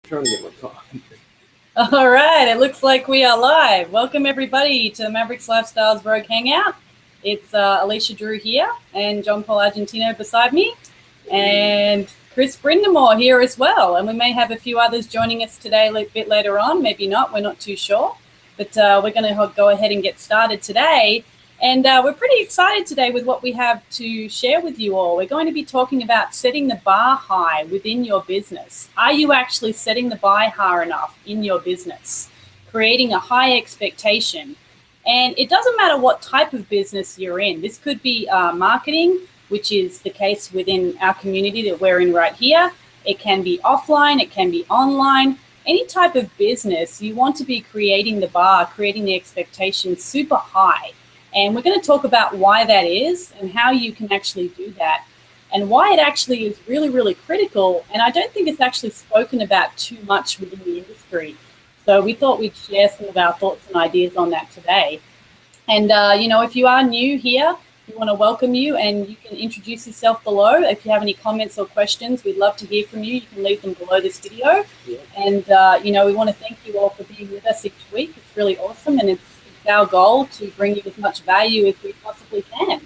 Trying to get my coffee. All right, it looks like we are live. Welcome everybody to the Maverix Lifestyles Rogue Hangout. It's Alicia Drew here and John Paul Argentino beside me and Chris Brindamore here as well. And we may have a few others joining us today a bit later on, maybe not, we're not too sure. But we're going to go ahead and get started today. And we're pretty excited today with what we have to share with you all. We're going to be talking about setting the bar high within your business. Are you actually setting the bar high enough in your business? Creating a high expectation. And it doesn't matter what type of business you're in. This could be marketing, which is the case within our community that we're in right here. It can be offline, it can be online. Any type of business, you want to be creating the bar, creating the expectation super high. And we're going to talk about why that is and how you can actually do that and why it actually is really, really critical. And I don't think it's actually spoken about too much within the industry. So we thought we'd share some of our thoughts and ideas on that today. And, if you are new here, we want to welcome you and you can introduce yourself below. If you have any comments or questions, we'd love to hear from you. You can leave them below this video. Yeah. And, we want to thank you all for being with us each week. It's really awesome. And it's our goal to bring you as much value as we possibly can.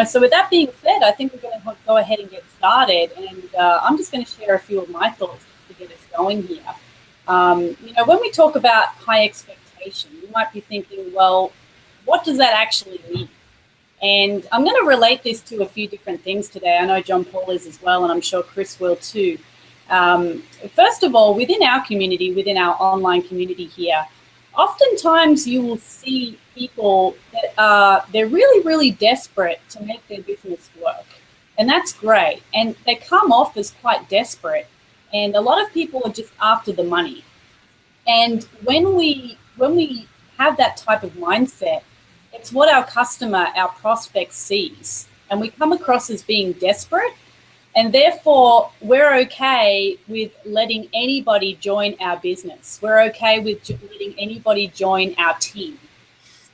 So with that being said, I think we're going to go ahead and get started. And I'm just going to share a few of my thoughts to get us going here. When we talk about high expectation, you might be thinking, well, what does that actually mean? And I'm going to relate this to a few different things today. I know John Paul is as well, and I'm sure Chris will too. First of all, within our community, within our online community here, oftentimes you will see people that they're really, really desperate to make their business work. And that's great. And they come off as quite desperate. And a lot of people are just after the money. And when we have that type of mindset, it's what our customer, our prospect sees. And we come across as being desperate. And therefore, we're okay with letting anybody join our business. We're okay with letting anybody join our team.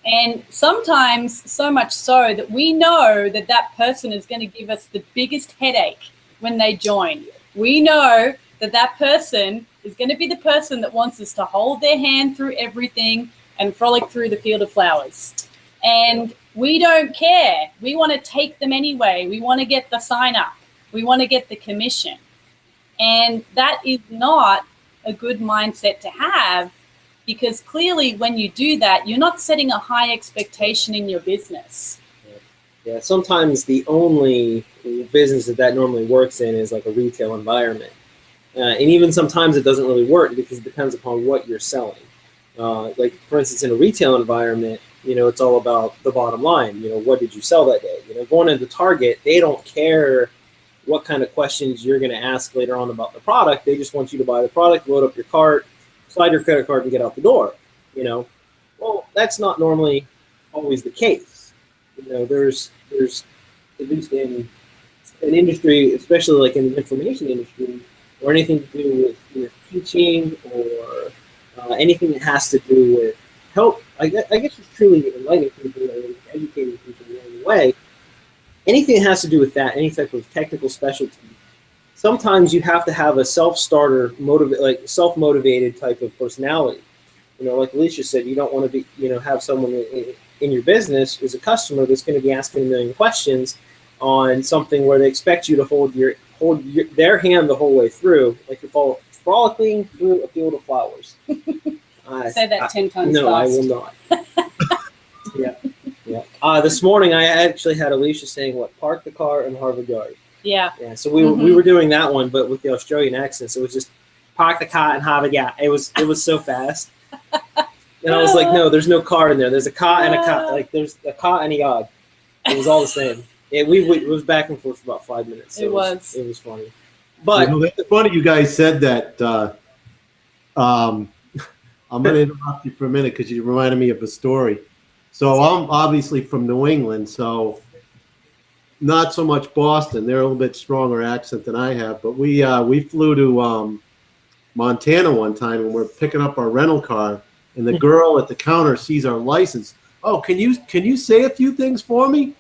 And sometimes, so much so that we know that that person is going to give us the biggest headache when they join. We know that that person is going to be the person that wants us to hold their hand through everything and frolic through the field of flowers. And we don't care. We want to take them anyway. We want to get the sign up. We want to get the commission. And that is not a good mindset to have, because clearly when you do that, you're not setting a high expectation in your business. Yeah, sometimes the only business that normally works in is like a retail environment. And even sometimes it doesn't really work because it depends upon what you're selling. Like, for instance, in a retail environment, it's all about the bottom line. What did you sell that day? Going into Target, they don't care what kind of questions you're going to ask later on about the product. They just want you to buy the product, load up your cart, slide your credit card, and get out the door. Well, that's not normally always the case. There's at least in an industry, especially like in the information industry, or anything to do with teaching or anything that has to do with help. I guess it's truly enlightening people and educating people along the way. Anything that has to do with that, any type of technical specialty, sometimes you have to have a self-starter, self-motivated type of personality. Like Alicia said, you don't want to be, have someone in your business as a customer that's going to be asking a million questions on something where they expect you to hold their hand the whole way through, like you're frolicking through a field of flowers. Say that 10 times No, fast. I will not. Yeah. Yeah. This morning I actually had Alicia saying park the car in Harvard Yard. Yeah. Yeah. So we were doing that one, but with the Australian accent. So it was just park the car in Harvard Yard. It was so fast. And I was like, no, there's no car in there. There's a car and a car. Like there's a car and a yard. It was all the same. Yeah, it was back and forth for about 5 minutes. So it was funny. But it's funny you guys said that. I'm going to interrupt you for a minute because you reminded me of a story. So I'm obviously from New England, so not so much Boston. They're a little bit stronger accent than I have. But we flew to Montana one time, and we're picking up our rental car, and the girl at the counter sees our license. Oh, can you say a few things for me?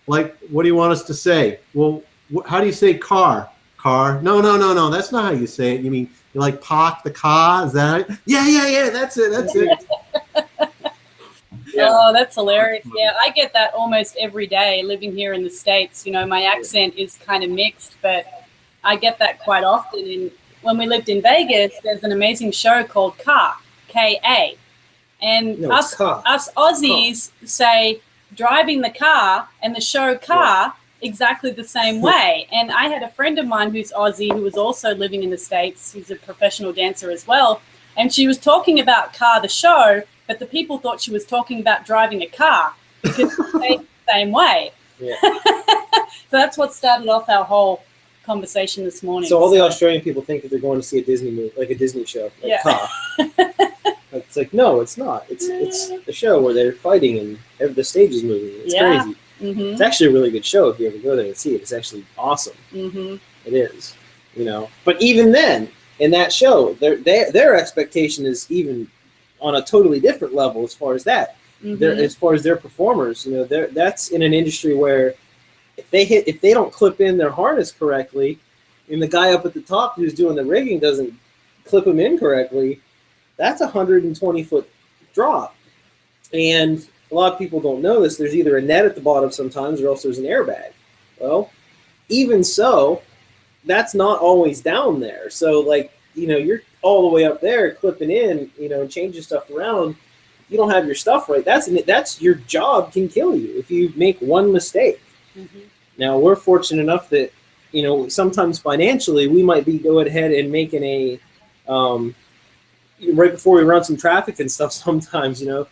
Like, what do you want us to say? Well, how do you say car? car. No. That's not how you say it. You mean you like park the car? Is that it? Yeah. That's it. Yeah. Oh, that's hilarious. Yeah, I get that almost every day living here in the States. You know, my accent is kind of mixed, but I get that quite often. And when we lived in Vegas, there's an amazing show called Car, K-A. And No, us Aussies say driving the car, and the show Car exactly the same way. And I had a friend of mine who's Aussie who was also living in the States. He's a professional dancer as well. And she was talking about Car, the show, but the people thought she was talking about driving a car because it's the same way. Yeah. So that's what started off our whole conversation this morning. So all the Australian people think that they're going to see a Disney movie, like a Disney show, like Car. It's like, no, it's not. It's a show where they're fighting and the stage is moving. It's crazy. Mm-hmm. It's actually a really good show if you ever go there and see it. It's actually awesome. Mm-hmm. It is, you know. But even then, in that show, their expectation is even on a totally different level as far as that. Mm-hmm. As far as their performers, you know, that's in an industry where if they don't clip in their harness correctly, and the guy up at the top who's doing the rigging doesn't clip them in correctly, that's a 120-foot drop. And a lot of people don't know this. There's either a net at the bottom sometimes, or else there's an airbag. Well, even so, that's not always down there. So, like, you know, you're all the way up there clipping in, you know, and changing stuff around. You don't have your stuff right. That's your job can kill you if you make one mistake. Mm-hmm. Now, we're fortunate enough that, you know, sometimes financially we might be going ahead and making a right before we run some traffic and stuff. Sometimes, you know,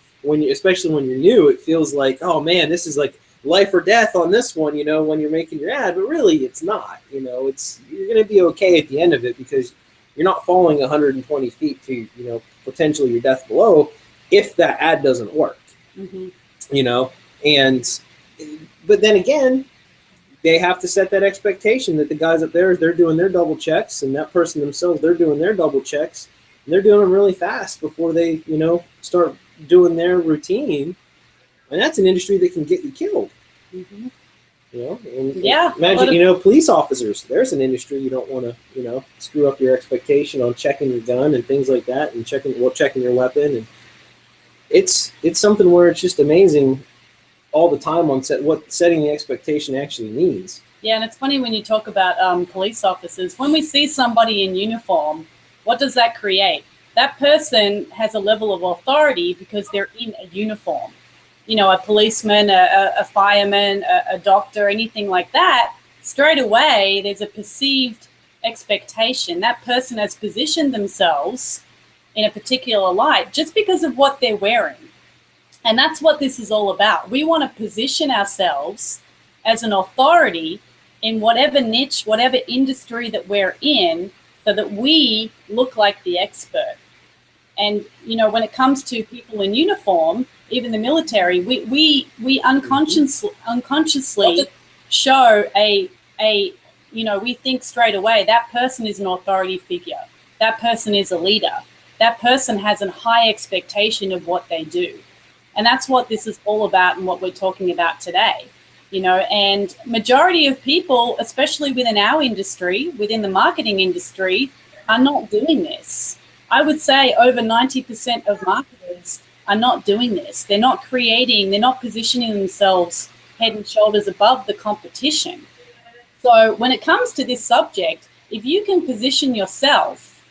especially when you're new, it feels like, oh man, this is like life or death on this one, you know, when you're making your ad, but really it's not. You know, you're going to be okay at the end of it because you're not falling 120 feet to, you know, potentially your death below if that ad doesn't work. Mm-hmm. You know, but then again, they have to set that expectation that the guys up there, they're doing their double checks, and that person themselves, they're doing their double checks, and they're doing them really fast before they, you know, start doing their routine. And that's an industry that can get you killed. Mm-hmm. You know, and yeah. Imagine, you know, police officers. There's an industry you don't want to, you know, screw up your expectation on checking your gun and things like that, and checking your weapon. And it's something where it's just amazing all the time on what setting the expectation actually means. Yeah, and it's funny when you talk about police officers. When we see somebody in uniform, what does that create? That person has a level of authority because they're in a uniform. You know, a policeman, a fireman, a doctor, anything like that, straight away there's a perceived expectation. That person has positioned themselves in a particular light just because of what they're wearing. And that's what this is all about. We want to position ourselves as an authority in whatever niche, whatever industry that we're in, so that we look like the expert. And, you know, when it comes to people in uniform, even the military, we unconsciously show you know, we think straight away that person is an authority figure. That person is a leader. That person has a high expectation of what they do. And that's what this is all about and what we're talking about today. You know, and majority of people, especially within our industry, within the marketing industry, are not doing this. I would say over 90% of marketers are not doing this. They're not positioning themselves head and shoulders above the competition. So when it comes to this subject, if you can position yourself,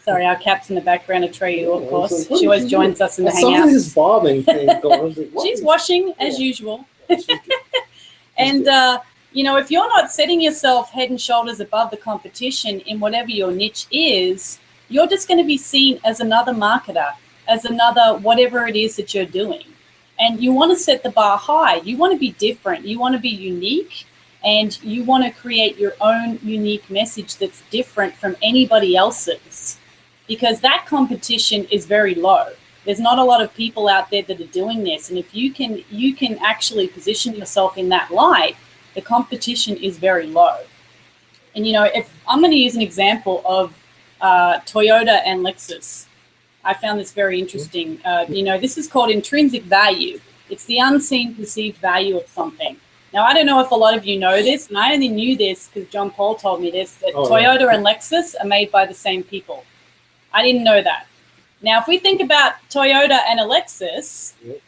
sorry, our cat's in the background, Atreyu, of course. She always joins us in the hangouts. This bobbing thing going. Like, she's washing as usual. And, you know, if you're not setting yourself head and shoulders above the competition in whatever your niche is, you're just going to be seen as another marketer, as another whatever it is that you're doing. And you want to set the bar high. You want to be different. You want to be unique. And you want to create your own unique message that's different from anybody else's. Because that competition is very low. There's not a lot of people out there that are doing this. And if you can actually position yourself in that light, the competition is very low. And, you know, if I'm going to use an example of Toyota and Lexus. I found this very interesting. You know, this is called intrinsic value. It's the unseen perceived value of something. Now, I don't know if a lot of you know this, and I only knew this because John Paul told me this, that Oh, Toyota yeah. and Lexus are made by the same people. I didn't know that. Now, if we think about Toyota and a Lexus, Yep.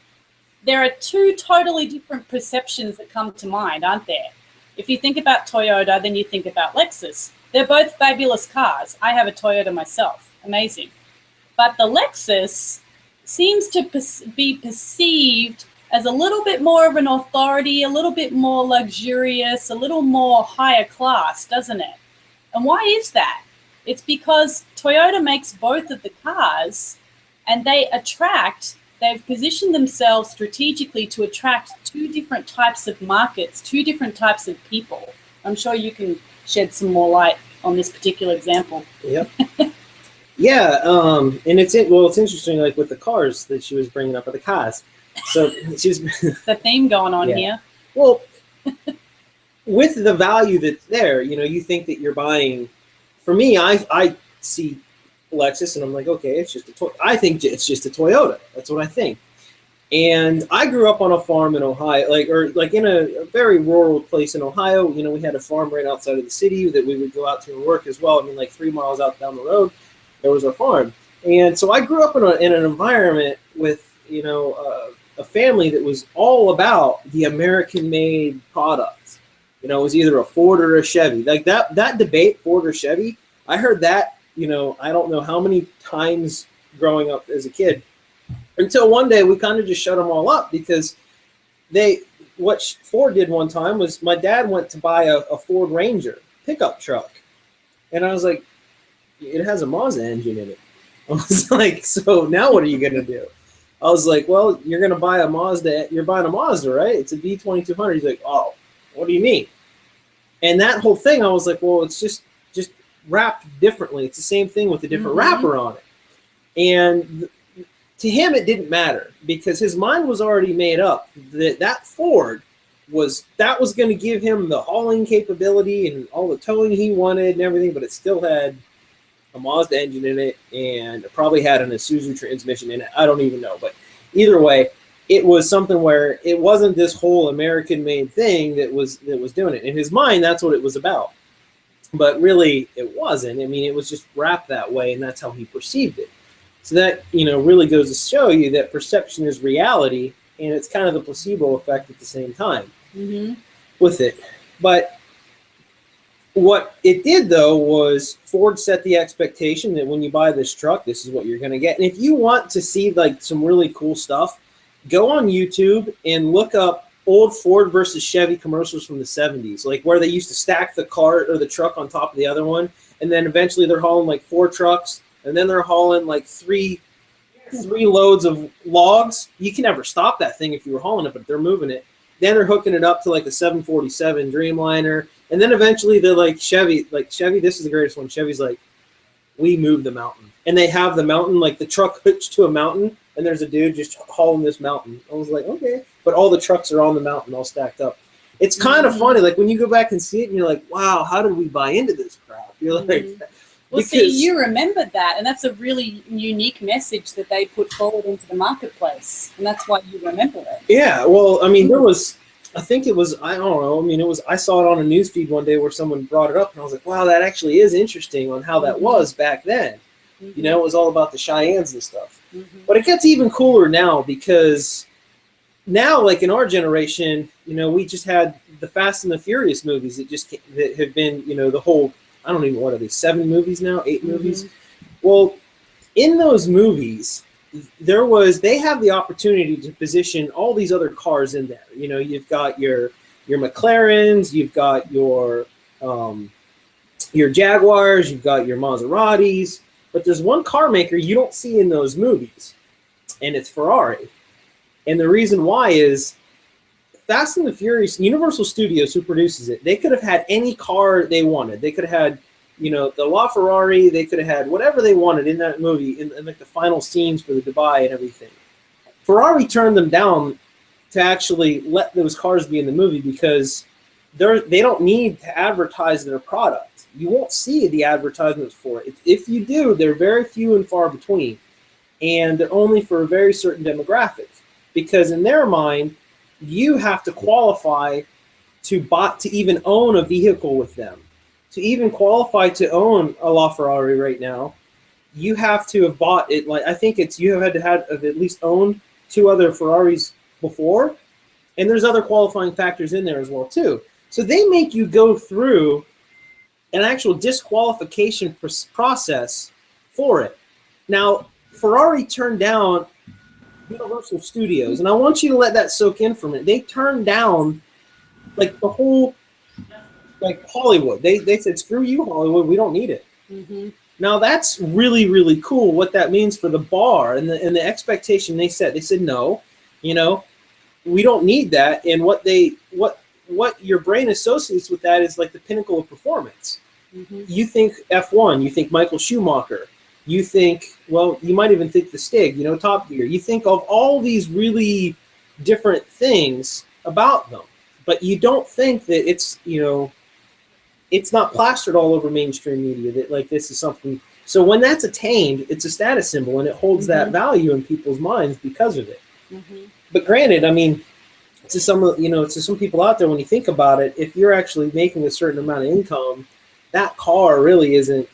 there are two totally different perceptions that come to mind, aren't there? If you think about Toyota, then you think about Lexus. They're both fabulous cars. I have a Toyota myself. Amazing. But the Lexus seems to be perceived as a little bit more of an authority, a little bit more luxurious, a little more higher class, doesn't it? And why is that? It's because Toyota makes both of the cars, and they've positioned themselves strategically to attract two different types of markets, two different types of people. I'm sure you can shed some more light on this particular example. Yep. Yeah, and it's interesting, like with the cars that she was bringing up, or the cars. So she was The theme going on Yeah. here. well, with the value that's there, you think that you're buying. For me, I see Lexus and I'm like, okay, it's just I think it's just a Toyota. That's what I think. And I grew up on a farm in Ohio, like in a very rural place in Ohio. We had a farm right outside of the city that we would go out to and work as well. I mean, like 3 miles out down the road, there was our farm. And so I grew up in an environment with, a family that was all about the American-made products. It was either a Ford or a Chevy. Like that debate, Ford or Chevy, I heard that, I don't know how many times growing up as a kid. Until one day we kind of just shut them all up because what Ford did one time was my dad went to buy a Ford Ranger pickup truck. And I was like, it has a Mazda engine in it. I was like, so now what are you going to do? I was like, well, you're going to buy a Mazda. You're buying a Mazda, right? It's a V2200. He's like, oh, what do you mean? And that whole thing, I was like, well, it's just wrapped differently. It's the same thing with a different wrapper on it. And to him, it didn't matter because his mind was already made up that Ford was going to give him the hauling capability and all the towing he wanted and everything, but it still had a Mazda engine in it and it probably had an Isuzu transmission in it. I don't even know, but either way, it was something where it wasn't this whole American-made thing that was doing it. In his mind, that's what it was about. But really, it wasn't. I mean, it was just wrapped that way, and that's how he perceived it. So that, really goes to show you that perception is reality, and it's kind of the placebo effect at the same time with it. But what it did, though, was Ford set the expectation that when you buy this truck, this is what you're going to get. And if you want to see, like, some really cool stuff, go on YouTube and look up old Ford versus Chevy commercials from the 70s, like where they used to stack the car or the truck on top of the other one, and then eventually they're hauling like 4 trucks, and then they're hauling like three loads of logs. You can never stop that thing if you were hauling it, but they're moving it. Then they're hooking it up to like a 747 Dreamliner, and then eventually they're like Chevy, this is the greatest one. Chevy's like, we move the mountain, and they have the mountain, like the truck hitched to a mountain, and there's a dude just hauling this mountain. I was like, okay, but all the trucks are on the mountain, all stacked up. It's kind of funny, like when you go back and see it, and you're like, wow, how did we buy into this crap? You're like, well, see, you remembered that, and that's a really unique message that they put forward into the marketplace, and that's why you remember it. Yeah, well, I mean, I think it was, I don't know, I mean, I saw it on a news feed one day where someone brought it up, and I was like, wow, that actually is interesting on how that was back then. It was all about the Cheyennes and stuff. But it gets even cooler now because now, like in our generation, we just had the Fast and the Furious movies that have been, the whole, I don't even know, what are they, 7 movies now, 8 movies? Well, in those movies, they have the opportunity to position all these other cars in there. You've got your McLarens, you've got your Jaguars, you've got your Maseratis, but there's one car maker you don't see in those movies, and it's Ferrari. And the reason why is Fast and the Furious, Universal Studios, who produces it, they could have had any car they wanted. They could have had, the LaFerrari, they could have had whatever they wanted in that movie, in like the final scenes for the Dubai and everything. Ferrari turned them down to actually let those cars be in the movie because they don't need to advertise their product. You won't see the advertisements for it. If you do, they're very few and far between, and they're only for a very certain demographic. Because in their mind, you have to qualify to even own a vehicle with them. To even qualify to own a LaFerrari right now, you have to have bought it. Like I think it's you have had to have at least owned 2 other Ferraris before, and there's other qualifying factors in there as well too. So they make you go through an actual disqualification process for it. Now, Ferrari turned down Universal Studios, and I want you to let that soak in for a minute. They turned down like the whole, like Hollywood. They said, screw you, Hollywood, we don't need it. Mm-hmm. Now that's really, really cool what that means for the bar and the expectation they set. They said, no, you know, we don't need that. And what your brain associates with that is like the pinnacle of performance. Mm-hmm. You think F1, you think Michael Schumacher, you think, well, you might even think the Stig, you know, Top Gear. You think of all these really different things about them, but you don't think that it's, you know, it's not plastered all over mainstream media that like this is something. So when that's attained, it's a status symbol and it holds that value in people's minds because of it. Mm-hmm. But granted, I mean, to some people out there, when you think about it, if you're actually making a certain amount of income, that car really isn't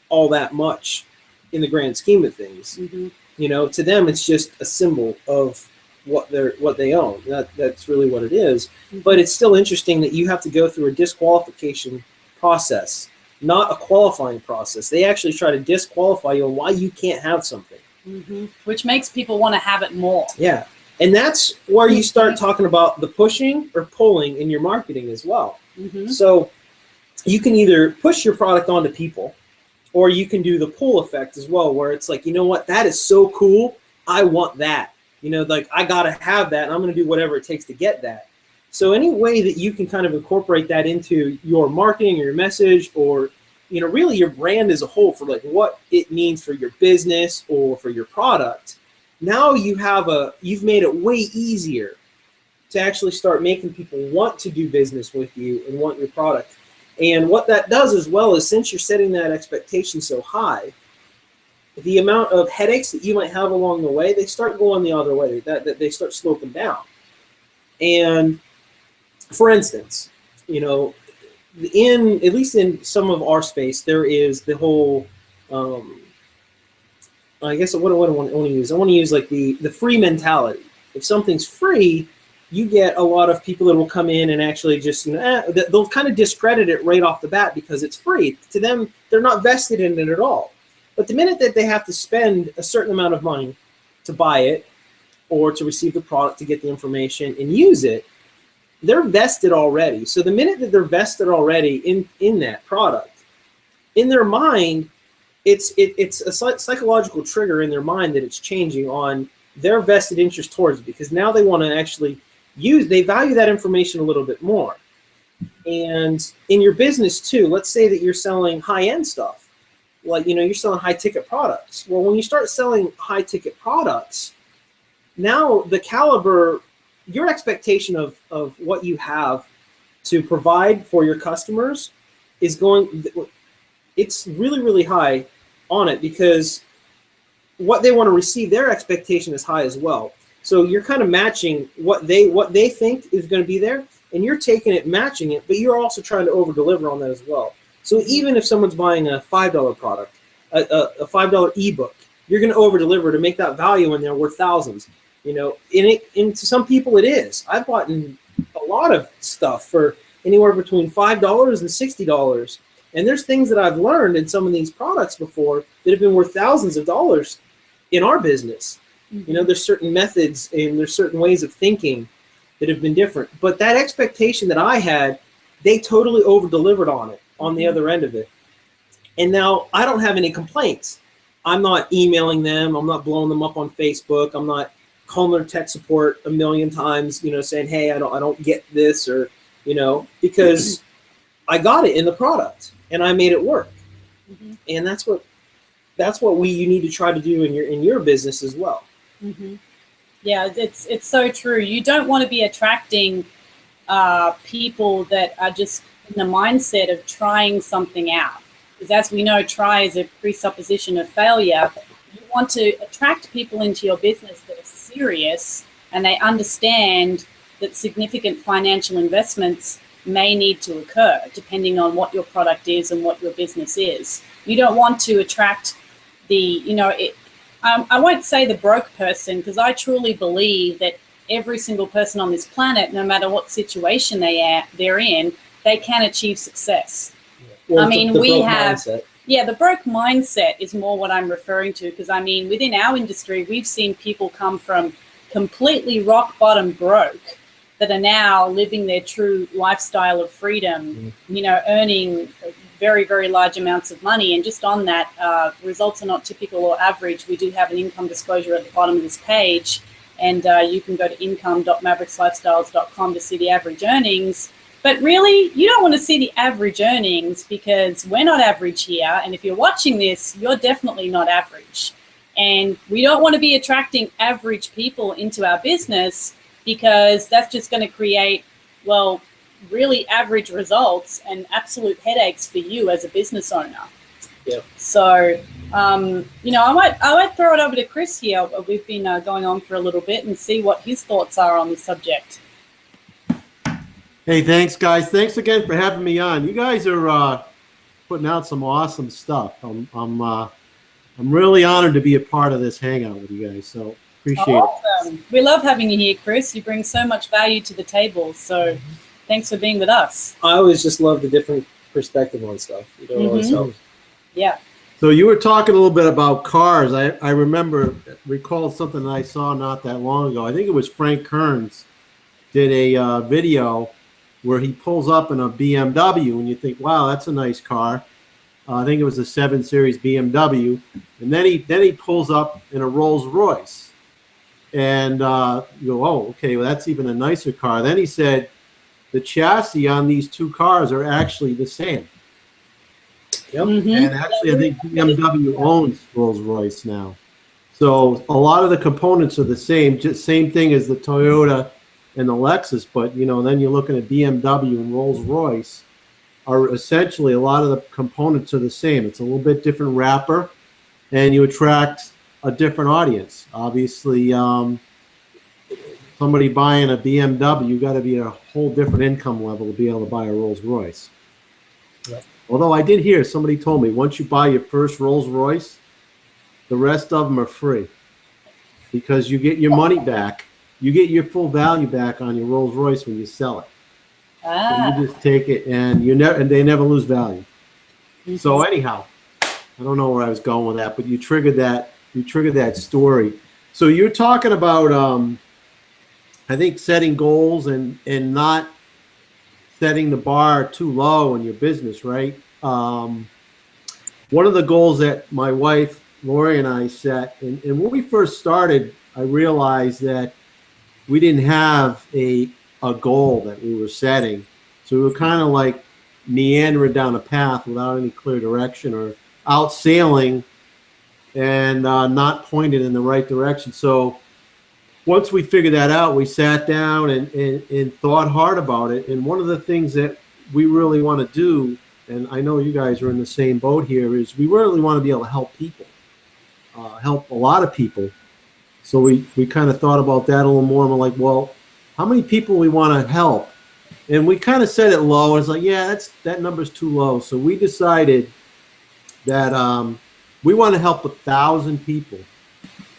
all that much in the grand scheme of things. Mm-hmm. You know, to them, it's just a symbol of what they own. That's really what it is. Mm-hmm. But it's still interesting that you have to go through a disqualification process, not a qualifying process. They actually try to disqualify you on why you can't have something. Mm-hmm. Which makes people want to have it more. Yeah. And that's where you start talking about the pushing or pulling in your marketing as well. Mm-hmm. So you can either push your product onto people, or you can do the pull effect as well, where it's like, you know what, that is so cool. I want that. You know, like I got to have that, and I'm going to do whatever it takes to get that. So any way that you can kind of incorporate that into your marketing or your message, or, you know, really your brand as a whole for like what it means for your business or for your product, now you've made it way easier to actually start making people want to do business with you and want your product. And what that does as well is, since you're setting that expectation so high, the amount of headaches that you might have along the way, they start going the other way. That they start sloping down. And for instance, you know, at least in some of our space, there is the whole, I guess what do I want to use? I want to use like the free mentality. If something's free, you get a lot of people that will come in and actually just, you know, they'll kind of discredit it right off the bat because it's free. To them, they're not vested in it at all. But the minute that they have to spend a certain amount of money to buy it or to receive the product, to get the information and use it, they're vested already. So the minute that they're vested already in that product, in their mind, it's a psychological trigger in their mind that it's changing on their vested interest towards it, because now they want to actually they value that information a little bit more. And in your business too, let's say that you're selling high-end stuff, like, you know, you're selling high-ticket products. Well, when you start selling high-ticket products, now the caliber, your expectation of what you have to provide for your customers is it's really, really high on it, because what they want to receive, their expectation is high as well. So you're kind of matching what they think is going to be there, and you're taking it, matching it, but you're also trying to over deliver on that as well. So even if someone's buying a $5 product, a $5 ebook, you're going to over deliver to make that value in there worth thousands. You know, and to some people it is. I've bought a lot of stuff for anywhere between $5 and $60. And there's things that I've learned in some of these products before that have been worth thousands of dollars in our business. Mm-hmm. You know, there's certain methods and there's certain ways of thinking that have been different. But that expectation that I had, they totally over-delivered on it, on the other end of it. And now I don't have any complaints. I'm not emailing them. I'm not blowing them up on Facebook. I'm not calling their tech support a million times, you know, saying, hey, I don't get this, or, you know, because I got it in the product and I made it work. Mm-hmm. And that's what you need to try to do in your business as well. Mm-hmm. Yeah, it's so true. You don't want to be attracting people that are just in the mindset of trying something out, because as we know, try is a presupposition of failure. You want to attract people into your business that are serious and they understand that significant financial investments may need to occur depending on what your product is and what your business is. You don't want to attract the, I won't say the broke person, because I truly believe that every single person on this planet, no matter what situation they're in, they can achieve success. Well, I mean, the we broke have, mindset. yeah, the broke mindset is more what I'm referring to, because I mean, within our industry, we've seen people come from completely rock bottom broke that are now living their true lifestyle of freedom, earning very, very large amounts of money. And just on that, results are not typical or average. We do have an income disclosure at the bottom of this page, and you can go to income.maverixlifestyles.com to see the average earnings. But really, you don't want to see the average earnings, because we're not average here. And if you're watching this, you're definitely not average. And we don't want to be attracting average people into our business, because that's just going to create, well, really average results and absolute headaches for you as a business owner. Yeah. So, I might throw it over to Chris here. We've been going on for a little bit, and see what his thoughts are on this subject. Hey, thanks, guys. Thanks again for having me on. You guys are putting out some awesome stuff. I'm really honored to be a part of this hangout with you guys. So appreciate it. We love having you here, Chris. You bring so much value to the table. So thanks for being with us. I always just love the different perspective on stuff. It always helps. Yeah. So you were talking a little bit about cars. I recall something that I saw not that long ago. I think it was Frank Kearns did a video where he pulls up in a BMW, and you think, wow, that's a nice car. I think it was a 7 Series BMW. And then he pulls up in a Rolls Royce. And you go, oh, okay, well, that's even a nicer car. Then he said, the chassis on these two cars are actually the same. Yep. And actually, I think BMW owns Rolls Royce now. So a lot of the components are the same, just same thing as the Toyota and the Lexus. But, then you're looking at BMW and Rolls Royce are essentially, a lot of the components are the same. It's a little bit different wrapper, and you attract a different audience. Obviously, somebody buying a BMW, you got to be at a whole different income level to be able to buy a Rolls Royce. Yep. Although I did hear, somebody told me, once you buy your first Rolls Royce, the rest of them are free, because you get your money back. You get your full value back on your Rolls Royce when you sell it. So you just take it, and they never lose value. So anyhow, I don't know where I was going with that, but you triggered that story. So you're talking about, I think, setting goals and not setting the bar too low in your business, right? One of the goals that my wife Lori and I set, and when we first started, I realized that we didn't have a goal that we were setting. So we were kind of like meandering down a path without any clear direction, or out sailing and not pointed in the right direction. So once we figured that out, we sat down and thought hard about it. And one of the things that we really want to do, and I know you guys are in the same boat here, is we really want to be able to help people, help a lot of people. So we kind of thought about that a little more, and we're like, well, how many people we want to help? And we kind of set it low. It's like, yeah, that number's too low. So we decided that we want to help 1,000 people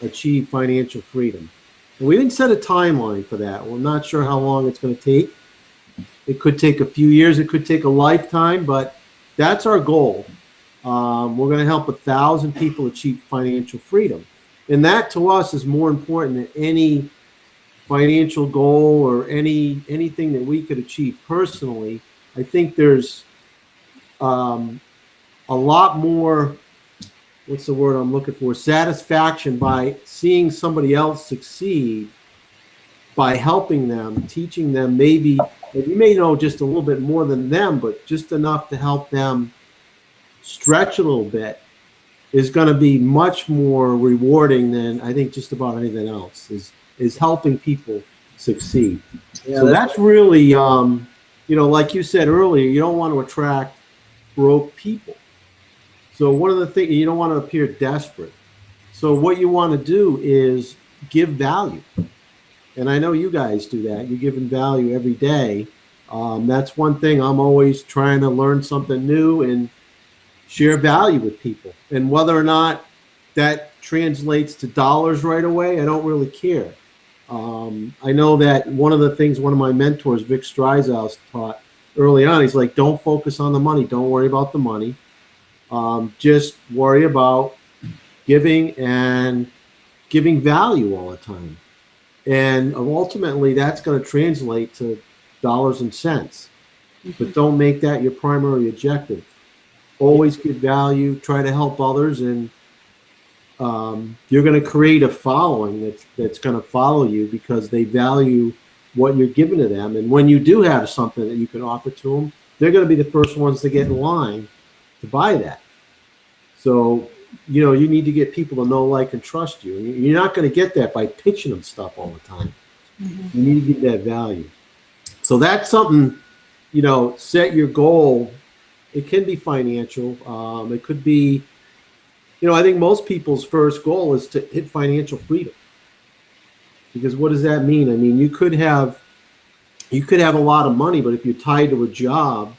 achieve financial freedom. And we didn't set a timeline for that. We're not sure how long it's going to take. It could take a few years. It could take a lifetime, but that's our goal. We're going to help 1,000 people achieve financial freedom. And that, to us, is more important than any financial goal or anything that we could achieve personally. I think there's a lot more, what's the word I'm looking for, satisfaction by seeing somebody else succeed, by helping them, teaching them. Maybe you may know just a little bit more than them, but just enough to help them stretch a little bit is going to be much more rewarding than, I think, just about anything else, is helping people succeed. Yeah, so that's really, like you said earlier, you don't want to attract broke people. So one of the things, you don't want to appear desperate. So what you want to do is give value. And I know you guys do that. You're giving value every day. That's one thing. I'm always trying to learn something new and share value with people. And whether or not that translates to dollars right away, I don't really care. I know that one of the things one of my mentors, Vic Stryzow, taught early on, he's like, don't focus on the money. Don't worry about the money. Just worry about giving and giving value all the time. And ultimately, that's going to translate to dollars and cents. But don't make that your primary objective. Always give value, try to help others, and you're going to create a following that's going to follow you because they value what you're giving to them. And when you do have something that you can offer to them, they're going to be the first ones to get in line to buy that. So, you need to get people to know, like, and trust you. And you're not going to get that by pitching them stuff all the time. You need to give that value. So that's something, set your goal. It can be financial. It could be, I think most people's first goal is to hit financial freedom. Because what does that mean? I mean, you could have a lot of money, but if you're tied to a job,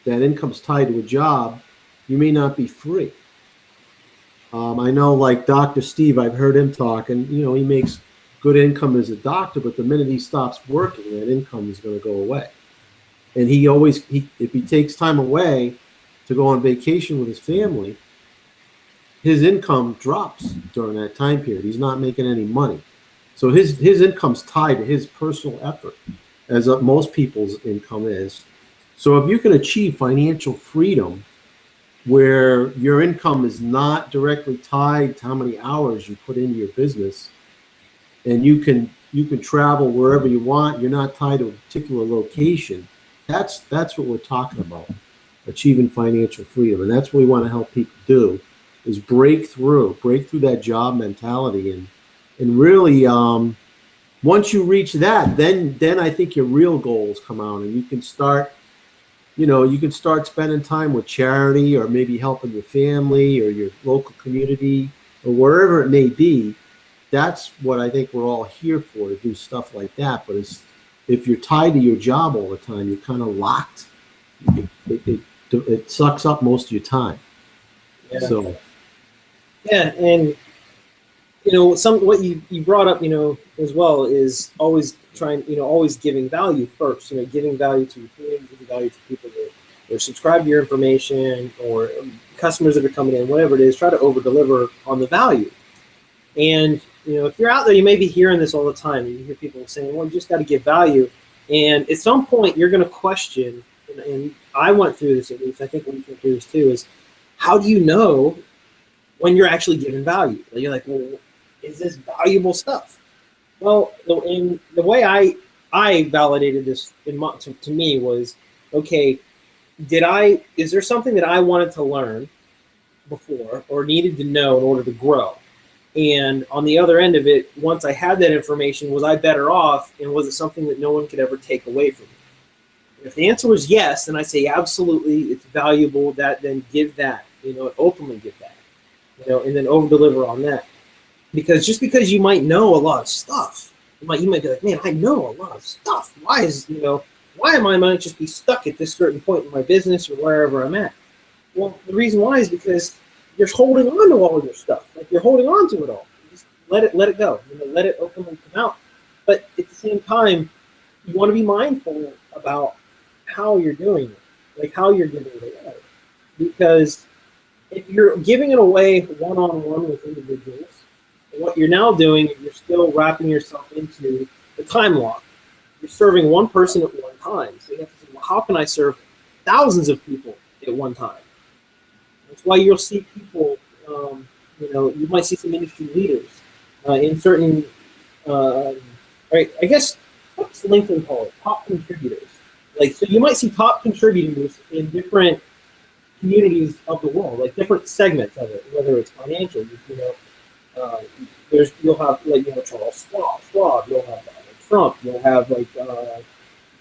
that income's tied to a job, you may not be free. I know, like Dr. Steve, I've heard him talk, and he makes good income as a doctor, but the minute he stops working, that income is going to go away. And if he takes time away to go on vacation with his family, his income drops during that time period. He's not making any money. So his income's tied to his personal effort, as most people's income is. So if you can achieve financial freedom where your income is not directly tied to how many hours you put into your business, and you can travel wherever you want, you're not tied to a particular location, that's what we're talking about, achieving financial freedom. And that's what we want to help people do, is break through that job mentality. And really, once you reach that, then I think your real goals come out, and you can start spending time with charity, or maybe helping your family or your local community or wherever it may be. That's what I think we're all here for, to do stuff like that. But if you're tied to your job all the time, you're kind of locked. It sucks up most of your time. Yeah. So. Yeah, and what you brought up, as well, is always trying, always giving value first. Giving value to your community, giving value to people that are subscribe to your information, or customers that are coming in, whatever it is. Try to over deliver on the value. And if you're out there, you may be hearing this all the time. You hear people saying, "Well, you just got to give value," and at some point, you're going to question. And I went through this, at least. I think we went through this too. Is how do you know when you're actually giving value? You're like, well, is this valuable stuff? Well, in the way I validated this to me was, okay, is there something that I wanted to learn before or needed to know in order to grow? And on the other end of it, once I had that information, was I better off, and was it something that no one could ever take away from me? If the answer was yes, then I say absolutely, it's valuable. Then give that, openly give that, and then over deliver on that. Because just because you might know a lot of stuff, you might be like, man, I know a lot of stuff. Why am I might just be stuck at this certain point in my business or wherever I'm at? Well, the reason why is because you're holding on to all of your stuff. Like, you're holding on to it all. Just let it go. Let it openly come out. But at the same time, you want to be mindful about how you're doing it, like how you're giving it away. Because if you're giving it away one-on-one with individuals, what you're now doing is you're still wrapping yourself into the time lock. You're serving one person at one time. So you have to say, well, how can I serve thousands of people at one time? That's why you'll see people, you might see some industry leaders in certain, right, I guess, what's LinkedIn call it? Top contributors. So you might see top contributors in different communities of the world, like different segments of it, whether it's financial, you'll have Charles Schwab, you'll have Donald Trump, you'll have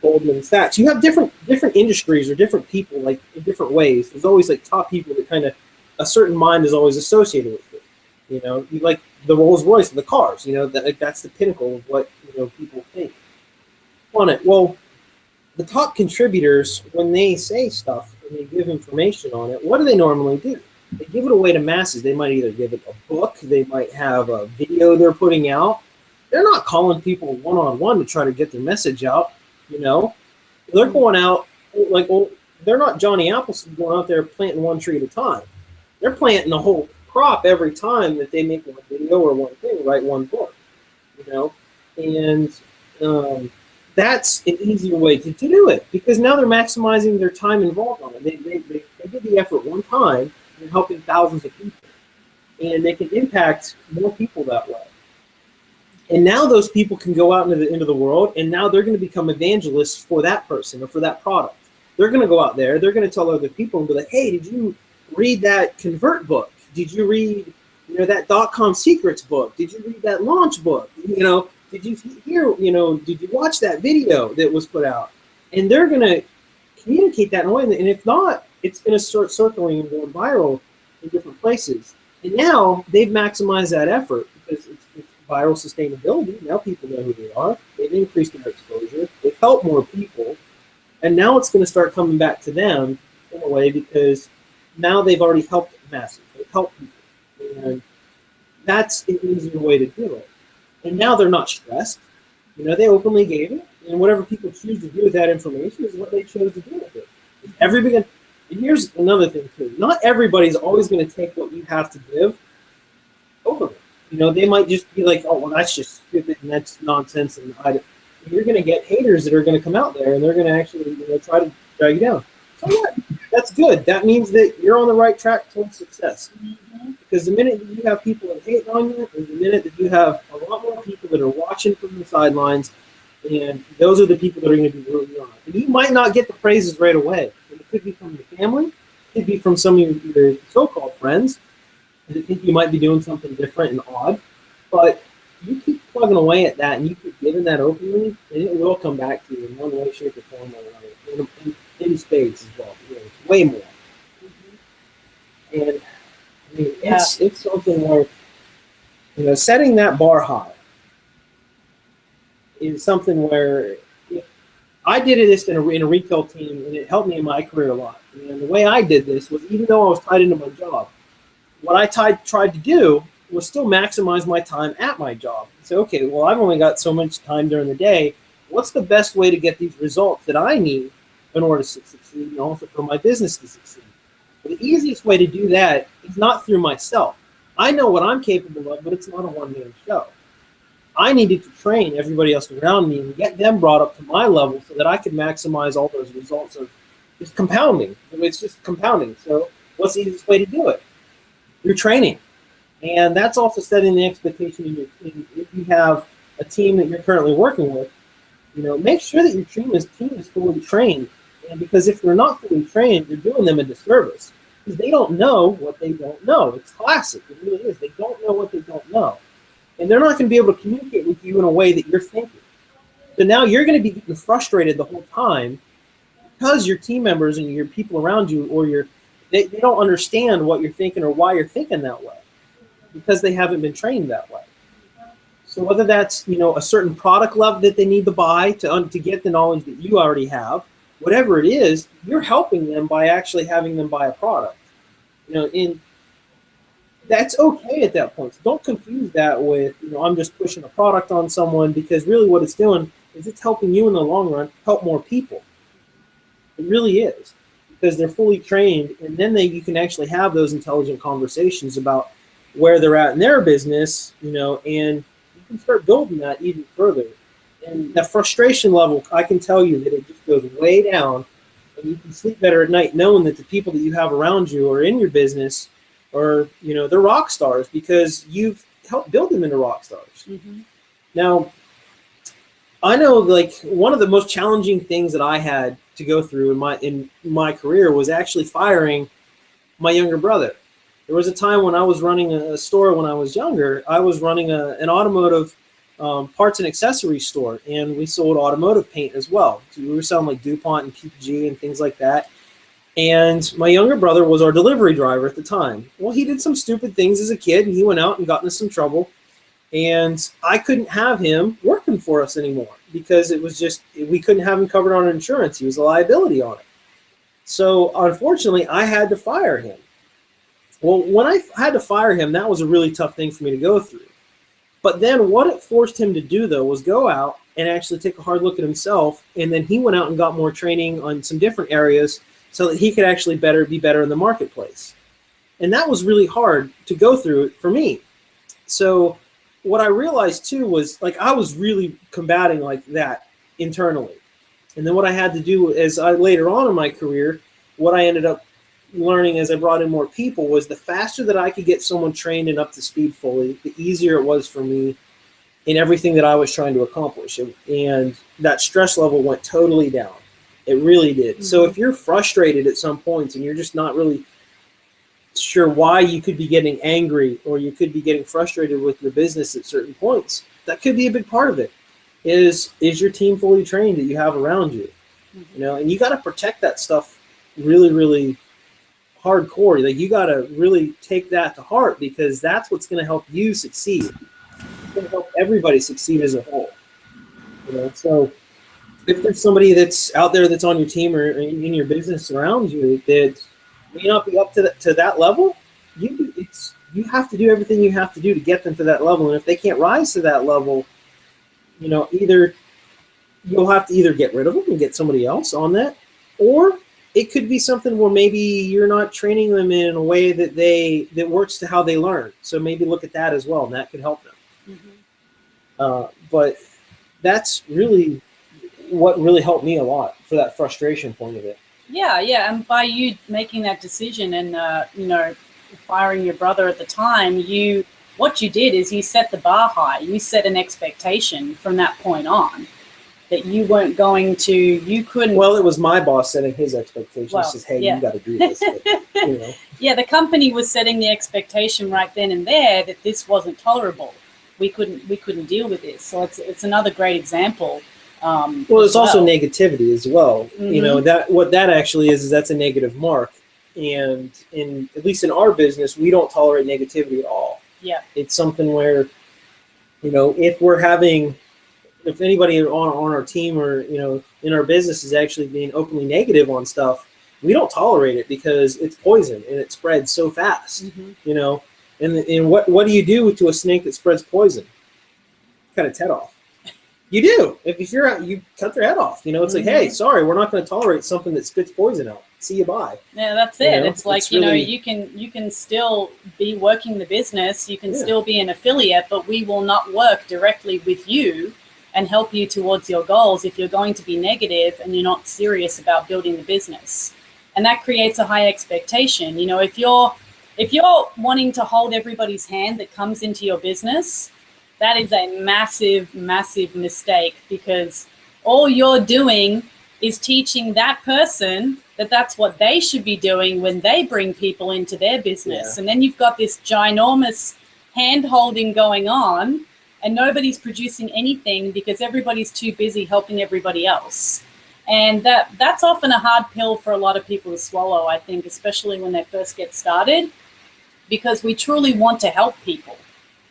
Goldman Sachs. You have different industries or different people in different ways. There's always top people that kind of a certain mind is always associated with it. You like the Rolls Royce and the cars. That's the pinnacle of what people think on it. Well, the top contributors, when they say stuff and they give information on it, what do they normally do? They give it away to masses. They might either give it a book, they might have a video they're putting out. They're not calling people one-on-one to try to get their message out, you know. They're going out like, well, they're not Johnny Appleseed going out there planting one tree at a time. They're planting a whole crop every time that they make one video or one thing, write one book, you know. And that's an easier way to do it, because now they're maximizing their time involved on it. They did the effort one time and helping thousands of people, and they can impact more people that way. And now those people can go out into the world, and now they're going to become evangelists for that person or for that product. They're going to go out there, they're going to tell other people and be like, hey, did you read that Convert book? Did you read, you know, that .com Secrets book? Did you read that Launch book? You know, did you hear, you know, did you watch that video that was put out? And they're going to communicate that in a way, and if not, it's going to start circling and going viral in different places. And now they've maximized that effort because it's viral sustainability. Now people know who they are. They've increased their exposure. They've helped more people. And now it's going to start coming back to them in a way, because now they've already helped masses. They've helped people. And that's an easier way to do it. And now they're not stressed. You know, they openly gave it. And whatever people choose to do with that information is what they chose to do with it. And here's another thing, too. Not everybody's always going to take what you have to give over it. You know, they might just be like, oh, well, that's just stupid and that's nonsense. And you're going to get haters that are going to come out there and they're going to actually, you know, try to drag you down. So what? That's good. That means that you're on the right track towards success. Mm-hmm. Because the minute that you have people that hate on you is the minute that you have a lot more people that are watching from the sidelines, and those are the people that are going to be rooting you on. And you might not get the praises right away. It could be from your family. It could be from some of your so-called friends that think you might be doing something different and odd. But you keep plugging away at that and you keep giving that openly, and it will come back to you in one way, shape, or form or another. In spades as well, you know, way more. Mm-hmm. And I mean, it's something where, you know, setting that bar high is something where I did this in a retail team, and it helped me in my career a lot. And the way I did this was, even though I was tied into my job, what I tried to do was still maximize my time at my job. So, okay, well, I've only got so much time during the day. What's the best way to get these results that I need in order to succeed, and also for my business to succeed? But the easiest way to do that is not through myself. I know what I'm capable of, but it's not a one-man show. I needed to train everybody else around me and get them brought up to my level so that I could maximize all those results of just compounding. It's just compounding. So what's the easiest way to do it? Through training. And that's also setting the expectation in your team. If you have a team that you're currently working with, you know, make sure that your team is fully trained. And because if they're not fully trained, you're doing them a disservice. Because they don't know what they don't know. It's classic. It really is. They don't know what they don't know. And they're not going to be able to communicate with you in a way that you're thinking. So now you're going to be getting frustrated the whole time because your team members and your people around you, or they don't understand what you're thinking or why you're thinking that way, because they haven't been trained that way. So whether that's, you know, a certain product level that they need to buy to get the knowledge that you already have, whatever it is, you're helping them by actually having them buy a product. You know, and that's okay at that point. So don't confuse that with, you know, I'm just pushing a product on someone, because really what it's doing is it's helping you in the long run help more people. It really is, because they're fully trained, and then you can actually have those intelligent conversations about where they're at in their business, you know, and you can start building that even further. And that frustration level, I can tell you that it just goes way down, and you can sleep better at night knowing that the people that you have around you or in your business are, you know, they're rock stars because you've helped build them into rock stars. Mm-hmm. Now, I know, like, one of the most challenging things that I had to go through in my career was actually firing my younger brother. There was a time when I was running a store when I was younger. I was running an automotive parts and accessories store, and we sold automotive paint as well. So we were selling like DuPont and PPG and things like that. And my younger brother was our delivery driver at the time. Well, he did some stupid things as a kid, and he went out and got into some trouble. And I couldn't have him working for us anymore because it was just, we couldn't have him covered on insurance. He was a liability on it. So unfortunately, I had to fire him. Well, when I had to fire him, that was a really tough thing for me to go through. But then what it forced him to do, though, was go out and actually take a hard look at himself. And then he went out and got more training on some different areas so that he could actually be better in the marketplace. And that was really hard to go through for me. So what I realized, too, was like I was really combating like that internally. And then what I had to do is later on in my career, what I ended up learning as I brought in more people was the faster that I could get someone trained and up to speed fully, the easier it was for me in everything that I was trying to accomplish. And that stress level went totally down. It really did. Mm-hmm. So if you're frustrated at some points and you're just not really sure why you could be getting angry or you could be getting frustrated with your business at certain points, that could be a big part of it. Is your team fully trained that you have around you? Mm-hmm. And you got to protect that stuff really, really hardcore. Like you got to really take that to heart because that's what's going to help you succeed. It's going to help everybody succeed as a whole. So if there's somebody that's out there that's on your team or in your business around you that may not be up to that level, you have to do everything you have to do to get them to that level. And if they can't rise to that level, either you'll have to either get rid of them and get somebody else on that, or it could be something where maybe you're not training them in a way that works to how they learn. So maybe look at that as well, and that could help them. Mm-hmm. But that's really what really helped me a lot for that frustration point of it. Yeah. And by you making that decision and, firing your brother at the time, what you did is you set the bar high. You set an expectation from that point on that you weren't going to, you couldn't. Well, it was my boss setting his expectations. He says, hey, you got to do this. But, Yeah, the company was setting the expectation right then and there that this wasn't tolerable. We couldn't deal with this. So it's another great example. Well, it's also negativity as well. Mm-hmm. That what that actually is that's a negative mark. And at least in our business, we don't tolerate negativity at all. Yeah. It's something where, if anybody on our team or, in our business is actually being openly negative on stuff, we don't tolerate it because it's poison and it spreads so fast, And what do you do to a snake that spreads poison? Cut its head off. You do. If you're out, you cut their head off. It's like, hey, sorry, we're not going to tolerate something that spits poison out. See you, bye. Yeah, that's it. It's like, it's really, you can still be working the business. You can still be an affiliate, but we will not work directly with you and help you towards your goals if you're going to be negative and you're not serious about building the business. And that creates a high expectation. If you're wanting to hold everybody's hand that comes into your business, that is a massive, massive mistake because all you're doing is teaching that person that that's what they should be doing when they bring people into their business. Yeah. And then you've got this ginormous hand-holding going on and nobody's producing anything because everybody's too busy helping everybody else. And that's often a hard pill for a lot of people to swallow, I think, especially when they first get started, because we truly want to help people.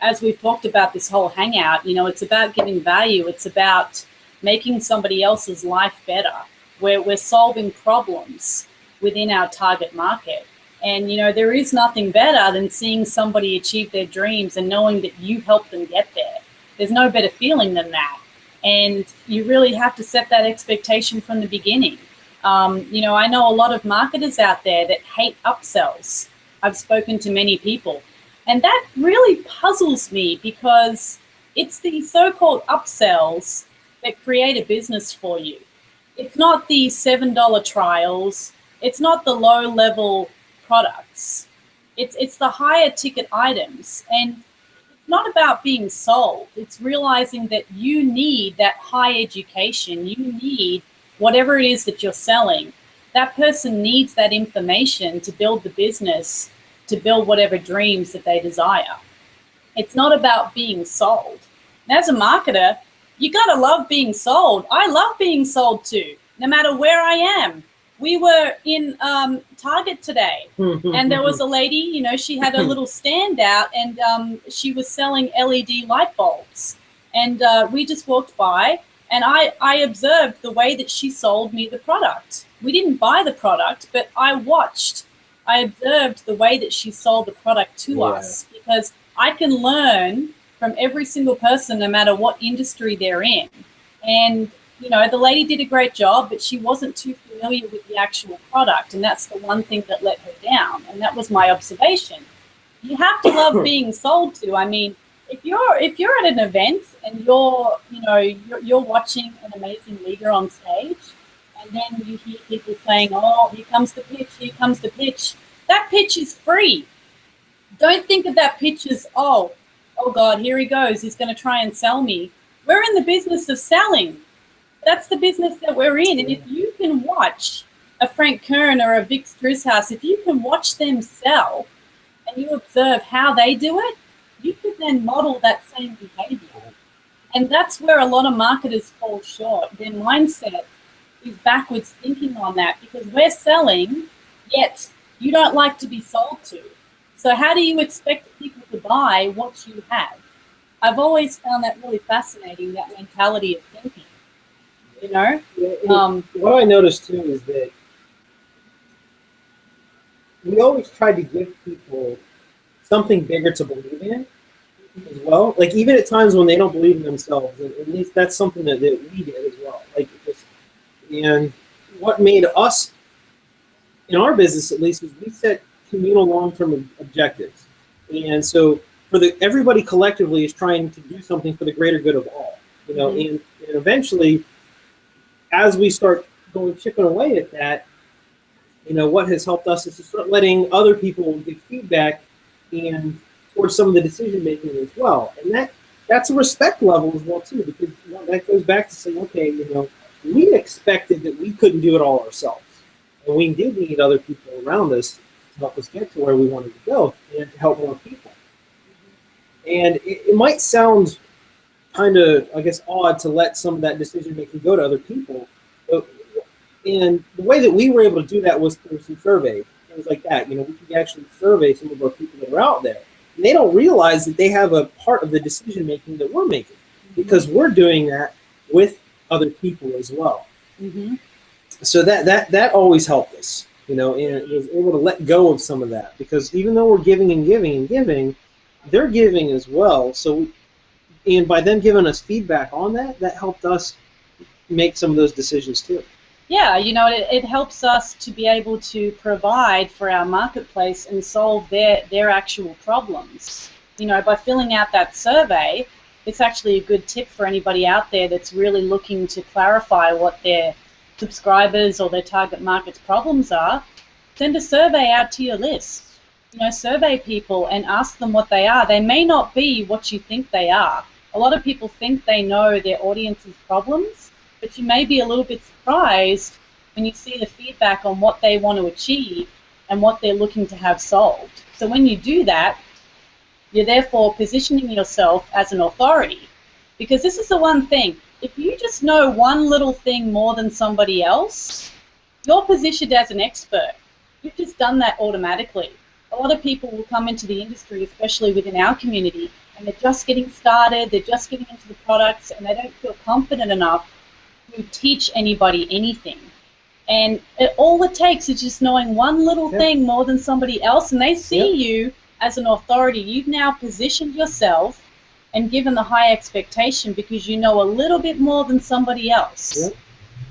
As we've talked about this whole hangout, it's about giving value. It's about making somebody else's life better, where we're solving problems within our target market. And, there is nothing better than seeing somebody achieve their dreams and knowing that you helped them get there. There's no better feeling than that. And you really have to set that expectation from the beginning. I know a lot of marketers out there that hate upsells. I've spoken to many people. And that really puzzles me because it's the so-called upsells that create a business for you. It's not the $7 trials. It's not the low-level products. It's the higher ticket items. And it's not about being sold. It's realizing that you need that high education. You need whatever it is that you're selling. That person needs that information to build the business, to build whatever dreams that they desire. It's not about being sold. And as a marketer, you gotta love being sold. I love being sold to, no matter where I am. We were in Target today, and there was a lady, she had a little stand out, and she was selling LED light bulbs. And we just walked by, And I observed the way that she sold me the product. We didn't buy the product, but I observed the way that she sold the product to us, because I can learn from every single person, no matter what industry they're in. And, you know, the lady did a great job, but she wasn't too familiar with the actual product. And that's the one thing that let her down. And that was my observation. You have to love being sold to. I mean, if you're at an event and you're watching an amazing leader on stage, and then you hear people saying, "Oh, here comes the pitch, here comes the pitch." That pitch is free. Don't think of that pitch as, oh God, here he goes. He's going to try and sell me. We're in the business of selling. That's the business that we're in. And if you can watch a Frank Kern or a Vic Struzhouse, if you can watch them sell and you observe how they do it, you can then model that same behavior. And that's where a lot of marketers fall short. Their mindset is backwards thinking on that, because we're selling, yet you don't like to be sold to. So how do you expect people to buy what you have? I've always found that really fascinating, that mentality of thinking, you know? What I noticed too is that we always try to give people something bigger to believe in as well. Like even at times when they don't believe in themselves, and at least that's something that we did as well. And what made us, in our business at least, was we set communal long-term objectives. And so everybody collectively is trying to do something for the greater good of all. You know, and eventually, as we start chipping away at that, you know, what has helped us is to start letting other people give feedback and towards some of the decision making as well. And that's a respect level as well too, because that goes back to saying, okay, you know, we expected that we couldn't do it all ourselves, and we did need other people around us to help us get to where we wanted to go and to help more people. And it might sound kind of, I guess, odd to let some of that decision making go to other people, and the way that we were able to do that was through some surveys, things like that. You know, we could actually survey some of our people that are out there, and they don't realize that they have a part of the decision making that we're making, because we're doing that with other people as well. So that always helped us, you know, and it was able to let go of some of that, because even though we're giving and giving and giving, they're giving as well. So, and by them giving us feedback on that helped us make some of those decisions too. Yeah, you know, it helps us to be able to provide for our marketplace and solve their actual problems. You know, by filling out that survey, it's actually a good tip for anybody out there that's really looking to clarify what their subscribers or their target market's problems are. Send a survey out to your list. You know, survey people and ask them what they are. They may not be what you think they are. A lot of people think they know their audience's problems, but you may be a little bit surprised when you see the feedback on what they want to achieve and what they're looking to have solved. So when you do that, you're therefore positioning yourself as an authority. Because this is the one thing, if you just know one little thing more than somebody else, you're positioned as an expert. You've just done that automatically. A lot of people will come into the industry, especially within our community, and they're just getting started, they're just getting into the products, and they don't feel confident enough to teach anybody anything. And all it takes is just knowing one little thing more than somebody else, and they see you as an authority. You've now positioned yourself and given the high expectation because you know a little bit more than somebody else. Yep.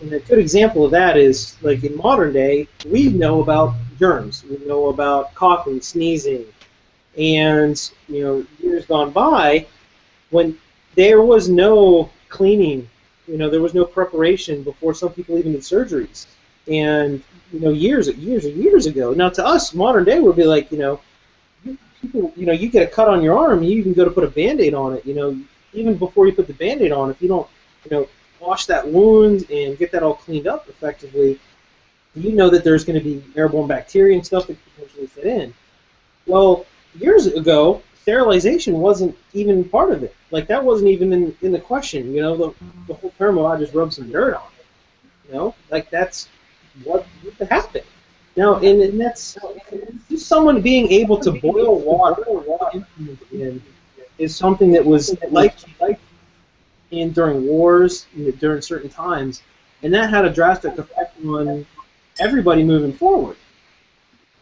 And a good example of that is, like in modern day, we know about germs. We know about coughing, sneezing, and you know, years gone by, when there was no cleaning, you know, there was no preparation before some people even did surgeries, and you know, years ago. Now to us, modern day, would be like, you know, people, you know, you get a cut on your arm, you even go to put a Band-Aid on it. You know, even before you put the Band-Aid on, if you don't, you know, wash that wound and get that all cleaned up effectively, you know that there's going to be airborne bacteria and stuff that could potentially fit in. Well, years ago, sterilization wasn't even part of it. Like, that wasn't even in the question. You know, the whole term of, I just rub some dirt on it. You know, like, that's what happened. Now, and that's just someone being able to boil water in is something that was like, during wars, during certain times, and that had a drastic effect on everybody moving forward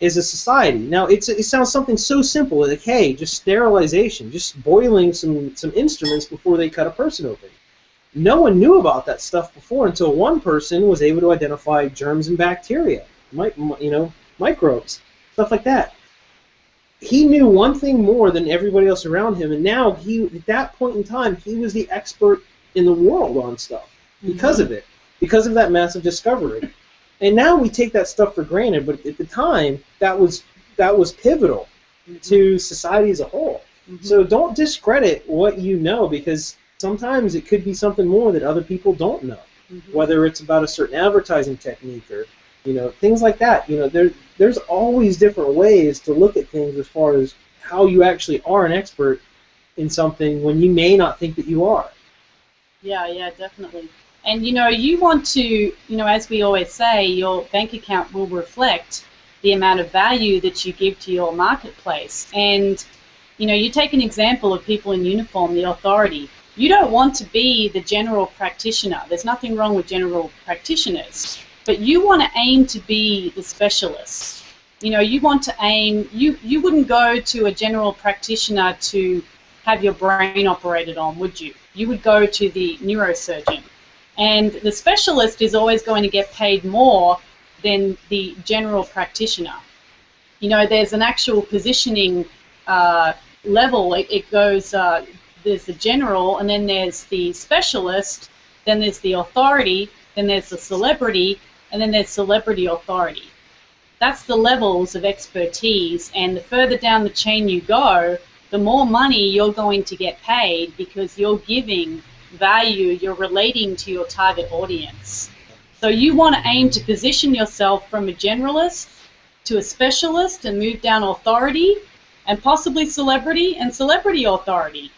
as a society. Now, it sounds something so simple, like, hey, just sterilization, just boiling some instruments before they cut a person open. No one knew about that stuff before until one person was able to identify germs and bacteria, microbes, stuff like that. He knew one thing more than everybody else around him, and now at that point in time, he was the expert in the world on stuff because of it, because of that massive discovery. And now we take that stuff for granted, but at the time, that was pivotal to society as a whole. So don't discredit what you know, because sometimes it could be something more that other people don't know, whether it's about a certain advertising technique or things like that. There's always different ways to look at things as far as how you actually are an expert in something when you may not think that you are. Yeah, definitely. And you want to, as we always say, your bank account will reflect the amount of value that you give to your marketplace. And you take an example of people in uniform, the authority. You don't want to be the general practitioner. There's nothing wrong with general practitioners, but you want to aim to be the specialist. You want to aim. You wouldn't go to a general practitioner to have your brain operated on, would you? You would go to the neurosurgeon. And the specialist is always going to get paid more than the general practitioner. There's an actual positioning level. It goes, there's the general, and then there's the specialist, then there's the authority, then there's the celebrity, and then there's celebrity authority. That's the levels of expertise, and the further down the chain you go, the more money you're going to get paid, because you're giving value, you're relating to your target audience. So you want to aim to position yourself from a generalist to a specialist and move down authority and possibly celebrity and celebrity authority.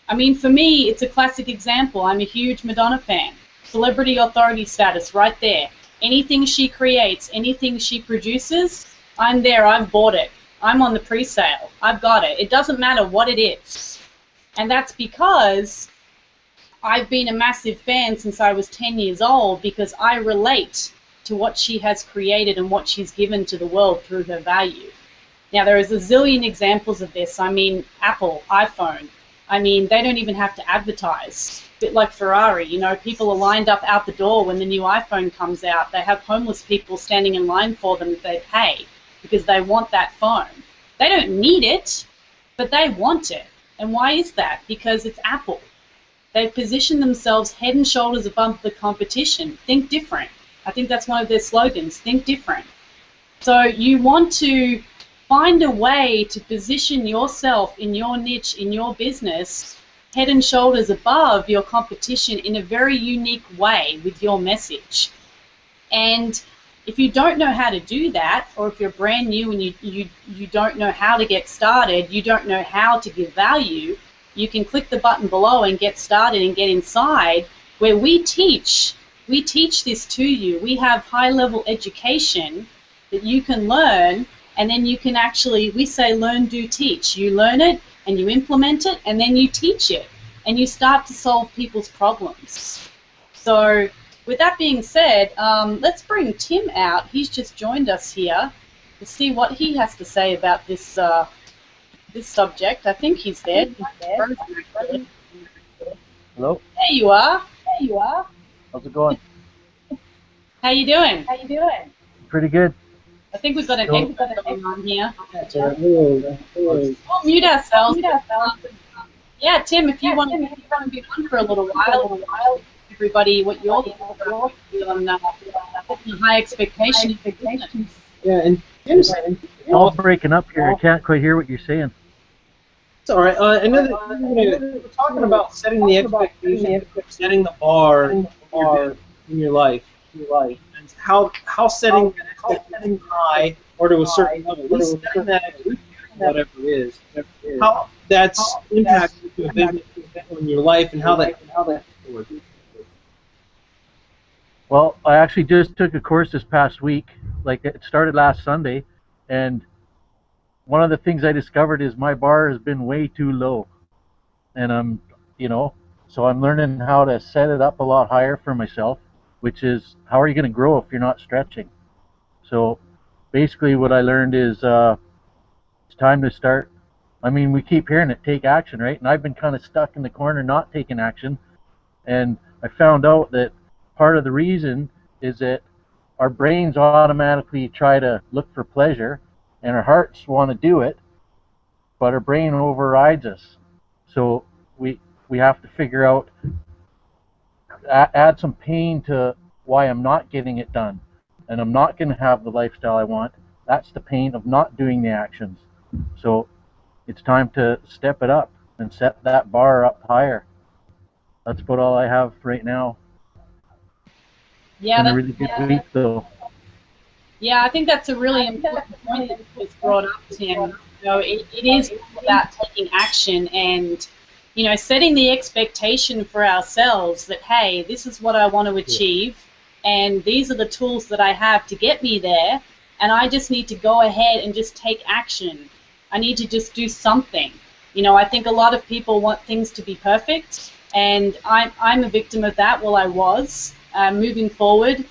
I mean, for me, it's a classic example. I'm a huge Madonna fan. Celebrity authority status right there. Anything she creates, anything she produces, I'm there, I've bought it. I'm on the pre-sale. I've got it. It doesn't matter what it is. And that's because I've been a massive fan since I was 10 years old, because I relate to what she has created and what she's given to the world through her value. Now, there is a zillion examples of this. I mean, Apple, iPhone. I mean, they don't even have to advertise. A bit like Ferrari, people are lined up out the door when the new iPhone comes out. They have homeless people standing in line for them if they pay, because they want that phone. They don't need it, but they want it. And why is that? Because it's Apple. They've positioned themselves head and shoulders above the competition. Think different. I think that's one of their slogans, think different. So you want to find a way to position yourself in your niche, in your business, head and shoulders above your competition in a very unique way with your message. And if you don't know how to do that, or if you're brand new and you don't know how to get started, you don't know how to give value, you can click the button below and get started and get inside, where we teach this to you. We have high-level education that you can learn, and then you can actually, we say learn, do, teach. You learn it, and you implement it, and then you teach it, and you start to solve people's problems. So with that being said, let's bring Tim out. He's just joined us here to see what he has to say about this this subject. I think he's there. Hello? There you are. There you are. How's it going? How you doing? How you doing? Pretty good. I think we've got an echo going on here. Hello. We'll mute ourselves. Yeah, Tim, if you want to be on for a little while, everybody, what you're on high expectations. Yeah, and Tim's All breaking up here. I can't quite hear what you're saying. it's all right. I know that we're talking about setting the expectation, setting the bar in your life, and how setting that expectation high or to a certain level, at least setting that expectation, whatever it is, how that's impacted your business in your life, and how that works. Well, I actually just took a course this past week. Like, it started last Sunday, and one of the things I discovered is my bar has been way too low. And So I'm learning how to set it up a lot higher for myself, which is, how are you going to grow if you're not stretching? So basically what I learned is it's time to start. I mean, we keep hearing it, take action, right? And I've been kind of stuck in the corner not taking action. And I found out that part of the reason is that our brains automatically try to look for pleasure, and our hearts want to do it, but our brain overrides us. So we have to figure out, add some pain to why I'm not getting it done, and I'm not going to have the lifestyle I want. That's the pain of not doing the actions. So it's time to step it up and set that bar up higher. That's about all I have right now. Yeah, Been a really good week, though. Yeah, I think that's a really important point that you just brought up, Tim. It is about taking action and, setting the expectation for ourselves that, hey, this is what I want to achieve, and these are the tools that I have to get me there, and I just need to go ahead and just take action. I need to just do something. I think a lot of people want things to be perfect, and I'm a victim of that. Well, I was. Moving forward,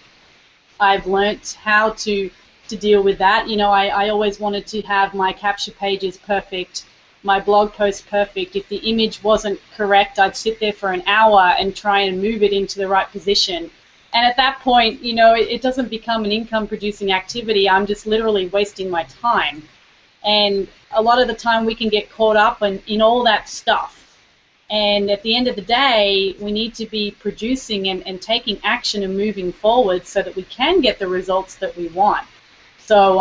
I've learnt how to deal with that. I always wanted to have my capture pages perfect, my blog post perfect. If the image wasn't correct, I'd sit there for an hour and try and move it into the right position. And at that point, it doesn't become an income-producing activity. I'm just literally wasting my time. And a lot of the time we can get caught up in all that stuff. And at the end of the day, we need to be producing and taking action and moving forward so that we can get the results that we want. So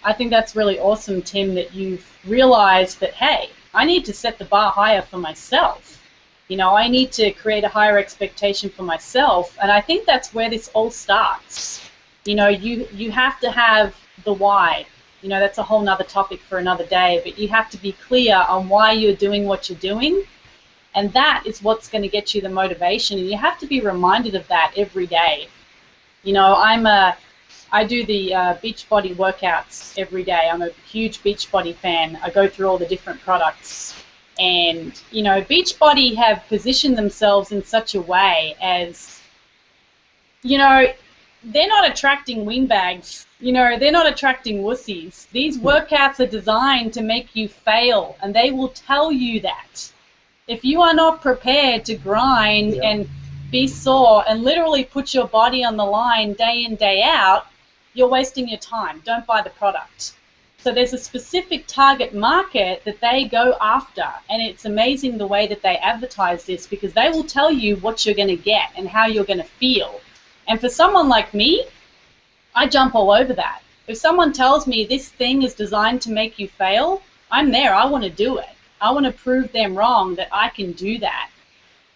I think that's really awesome, Tim, that you've realized that, hey, I need to set the bar higher for myself. I need to create a higher expectation for myself. And I think that's where this all starts. You have to have the why. That's a whole nother topic for another day. But you have to be clear on why you're doing what you're doing. And that is what's going to get you the motivation, and you have to be reminded of that every day. I do the Beachbody workouts every day. I'm a huge Beachbody fan. I go through all the different products, and Beachbody have positioned themselves in such a way as, they're not attracting wingbags. They're not attracting wussies. These workouts are designed to make you fail, and they will tell you that. If you are not prepared to grind and be sore and literally put your body on the line day in, day out, you're wasting your time. Don't buy the product. So there's a specific target market that they go after, and it's amazing the way that they advertise this, because they will tell you what you're going to get and how you're going to feel. And for someone like me, I jump all over that. If someone tells me this thing is designed to make you fail, I'm there. I want to do it. I want to prove them wrong that I can do that.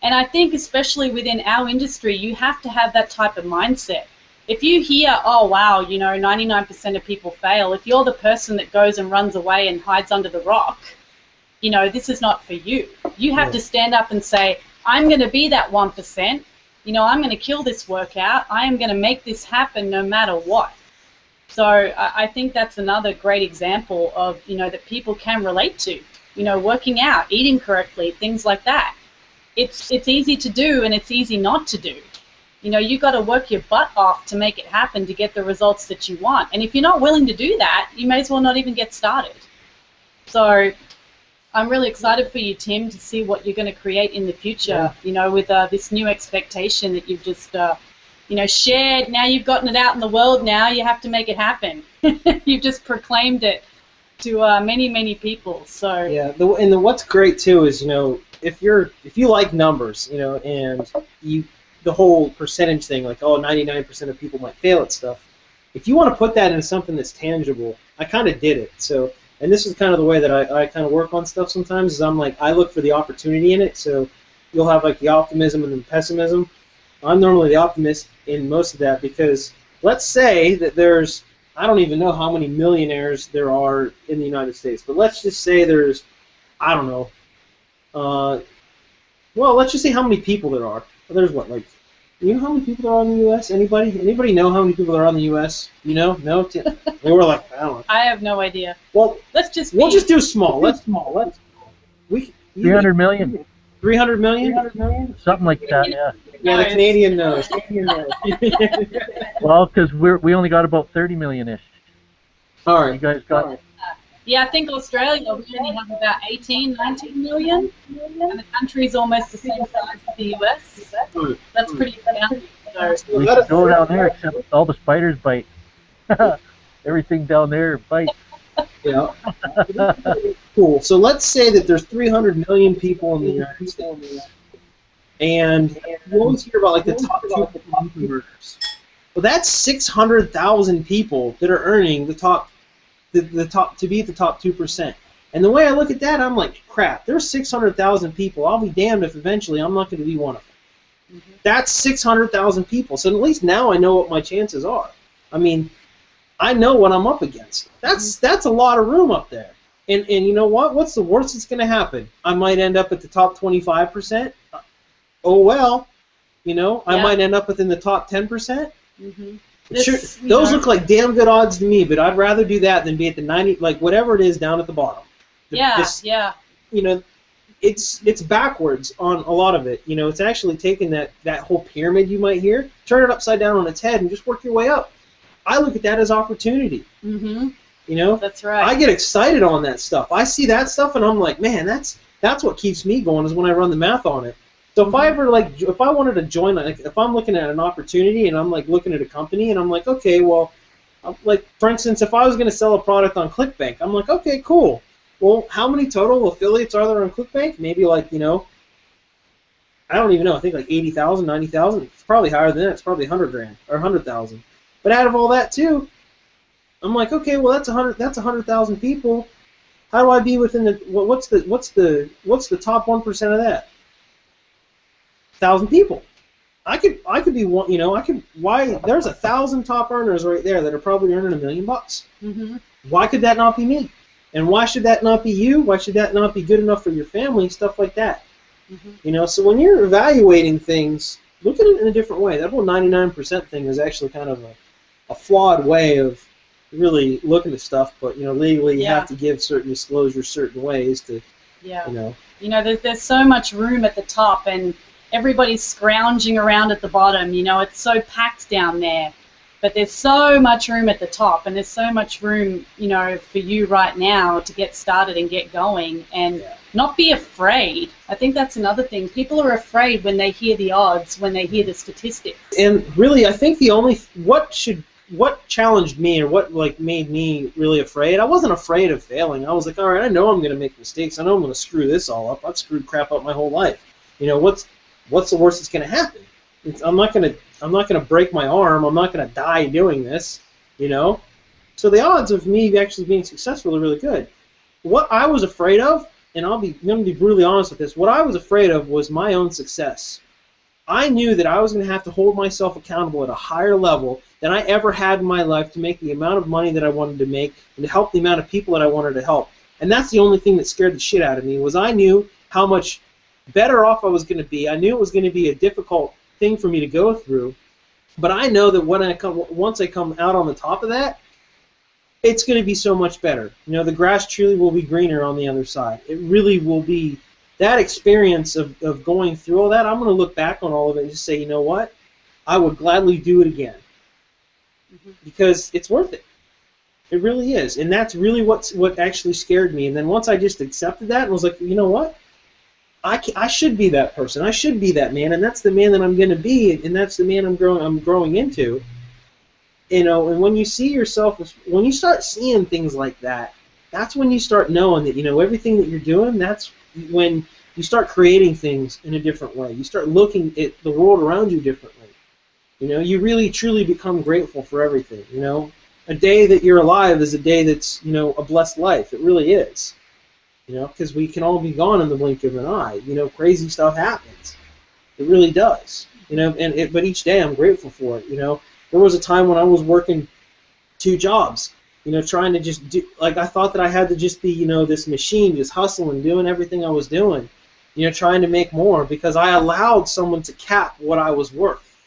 And I think especially within our industry, you have to have that type of mindset. If you hear, oh, wow, 99% of people fail, if you're the person that goes and runs away and hides under the rock, this is not for you. You have to stand up and say, I'm going to be that 1%. I'm going to kill this workout. I am going to make this happen no matter what. So I think that's another great example of, that people can relate to. Working out, eating correctly, things like that. It's easy to do, and it's easy not to do. You got to work your butt off to make it happen to get the results that you want. And if you're not willing to do that, you may as well not even get started. So I'm really excited for you, Tim, to see what you're going to create in the future, with this new expectation that you've just, shared. Now you've gotten it out in the world. Now you have to make it happen. You've just proclaimed it to many, many people. So yeah, what's great too is if you like numbers, and the whole percentage thing, like 99% of people might fail at stuff. If you want to put that into something that's tangible, I kind of did it. So, and this is kind of the way that I kind of work on stuff sometimes. Is I look for the opportunity in it. So you'll have like the optimism and the pessimism. I'm normally the optimist in most of that, because let's say that there's, I don't even know how many millionaires there are in the United States, but let's just say there's, I don't know, well, let's just say how many people there are. There's what, like, you know how many people there are in the U.S.? Anybody know how many people there are in the U.S.? No? They were like, I don't know. I have no idea. Well, we'll just do small. Let's 300 million. 300 million? Something like that, yeah. Yeah, the Canadian knows. Well, because we only got about 30 million-ish. All You right. guys got Yeah, I think Australia, we only have about 18, 19 million, and the country's almost the same size as the US. That's pretty astounding. So, we should go down there, except all the spiders bite. Everything down there bites. Yeah. Cool. So let's say that there's 300 million people in the United States, and you always hear about like the top 2% earners. Well, that's 600,000 people that are earning the top to be at the top 2%. And the way I look at that, I'm like, crap. There's 600,000 people. I'll be damned if eventually I'm not going to be one of them. That's 600,000 people. So at least now I know what my chances are. I mean, I know what I'm up against. That's a lot of room up there. And you know what? What's the worst that's going to happen? I might end up at the top 25%. Oh well, you know, I might end up within the top 10%. Sure, those look like damn good odds to me, but I'd rather do that than be at the 90, like whatever it is down at the bottom. yeah. You know, it's backwards on a lot of it. You know, it's actually taking that whole pyramid you might hear, turn it upside down on its head, and just work your way up. I look at that as opportunity. You know, That's right. I get excited on that stuff. I see that stuff, and I'm like, man, that's what keeps me going is when I run the math on it. So if I ever if I wanted to join, like, if I'm looking at an opportunity and I'm like looking at a company and I'm like, okay, well, like for instance, if I was going to sell a product on ClickBank, I'm like, okay, cool. Well, how many total affiliates are there on ClickBank? Maybe like, you know, I don't even know. I think like 80,000, 90,000. It's probably higher than that. It's probably 100 grand or 100,000. But out of all that too, I'm like, okay, well that's 100,000 people. How do I be within the what's the top 1% of that? 1,000 people. I could be one. You know, there's 1,000 top earners right there that are probably earning $1 million. Why could that not be me? And why should that not be you? Why should that not be good enough for your family? Stuff like that. You know, so when you're evaluating things, look at it in a different way. That whole 99% thing is actually kind of a flawed way of really looking at stuff. But you know, legally you have to give certain disclosures certain ways to. You know, there's so much room at the top, and everybody's scrounging around at the bottom. You know, it's so packed down there. But there's so much room at the top, and there's so much room, you know, for you right now to get started and get going and not be afraid. I think that's another thing. People are afraid when they hear the odds, when they hear the statistics. And really, I think what challenged me or what like made me really afraid, I wasn't afraid of failing. I was like, all right, I know I'm going to make mistakes. I know I'm going to screw this all up. I've screwed crap up my whole life. You know, what's the worst that's going to happen? I'm not gonna break my arm. I'm not gonna die doing this, you know. So the odds of me actually being successful are really good. What I was afraid of, and I'm gonna be brutally honest with this, what I was afraid of was my own success. I knew that I was gonna have to hold myself accountable at a higher level than I ever had in my life to make the amount of money that I wanted to make and to help the amount of people that I wanted to help. And that's the only thing that scared the shit out of me, was I knew how much better off I was gonna be. I knew it was gonna be a difficult thing for me to go through, but I know that once I come out on the top of that, it's going to be so much better. You know, the grass truly will be greener on the other side. It really will be. That experience of going through all that, I'm going to look back on all of it and just say, you know what, I would gladly do it again, because it's worth it. It really is, and that's really what actually scared me. And then once I just accepted that and was like, you know what, I should be that person. I should be that man, and that's the man that I'm going to be, and that's the man I'm growing into. You know, and when you see yourself, when you start seeing things like that, that's when you start knowing that, you know, everything that you're doing, that's when you start creating things in a different way. You start looking at the world around you differently. You know, you really truly become grateful for everything. You know, a day that you're alive is a day that's, you know, a blessed life. It really is. You know, because we can all be gone in the blink of an eye. You know, crazy stuff happens. It really does. You know, but each day I'm grateful for it. You know, there was a time when I was working 2 jobs. You know, trying to just do, like, I thought that I had to just be, you know, this machine, just hustling, doing everything I was doing. You know, trying to make more, because I allowed someone to cap what I was worth.